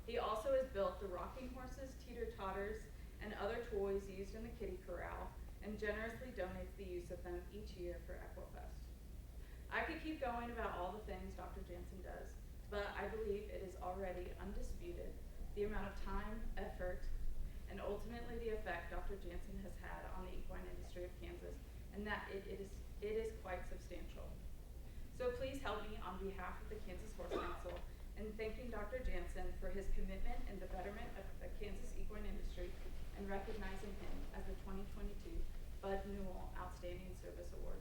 He also has built the rocking horses, teeter-totters, and other toys used in the kiddie corral, and generously donates the use of them each year for Equifest. I could keep going about all the things Dr. Jansen does, but I believe it is already undisputed the amount of time, effort, and ultimately the effect Dr. Jansen has had on the equine industry of Kansas, and that it is quite substantial. So please help me on behalf of the Kansas Horse Council in thanking Dr. Jansen for his commitment in the betterment of the Kansas equine industry and recognizing him as the 2022 Bud Newell Outstanding Service Award.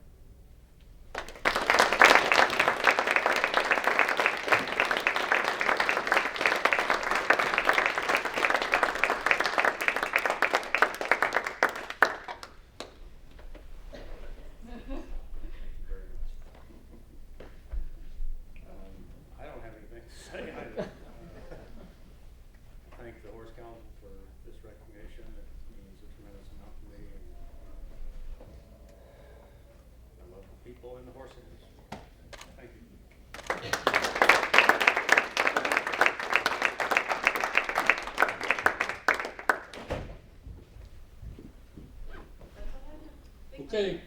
I don't have anything to say. I thank the Horse Council for this recognition. It means a tremendous amount to me. I love the people in the horse industry. Thank you. Okay,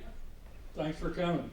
thanks for coming.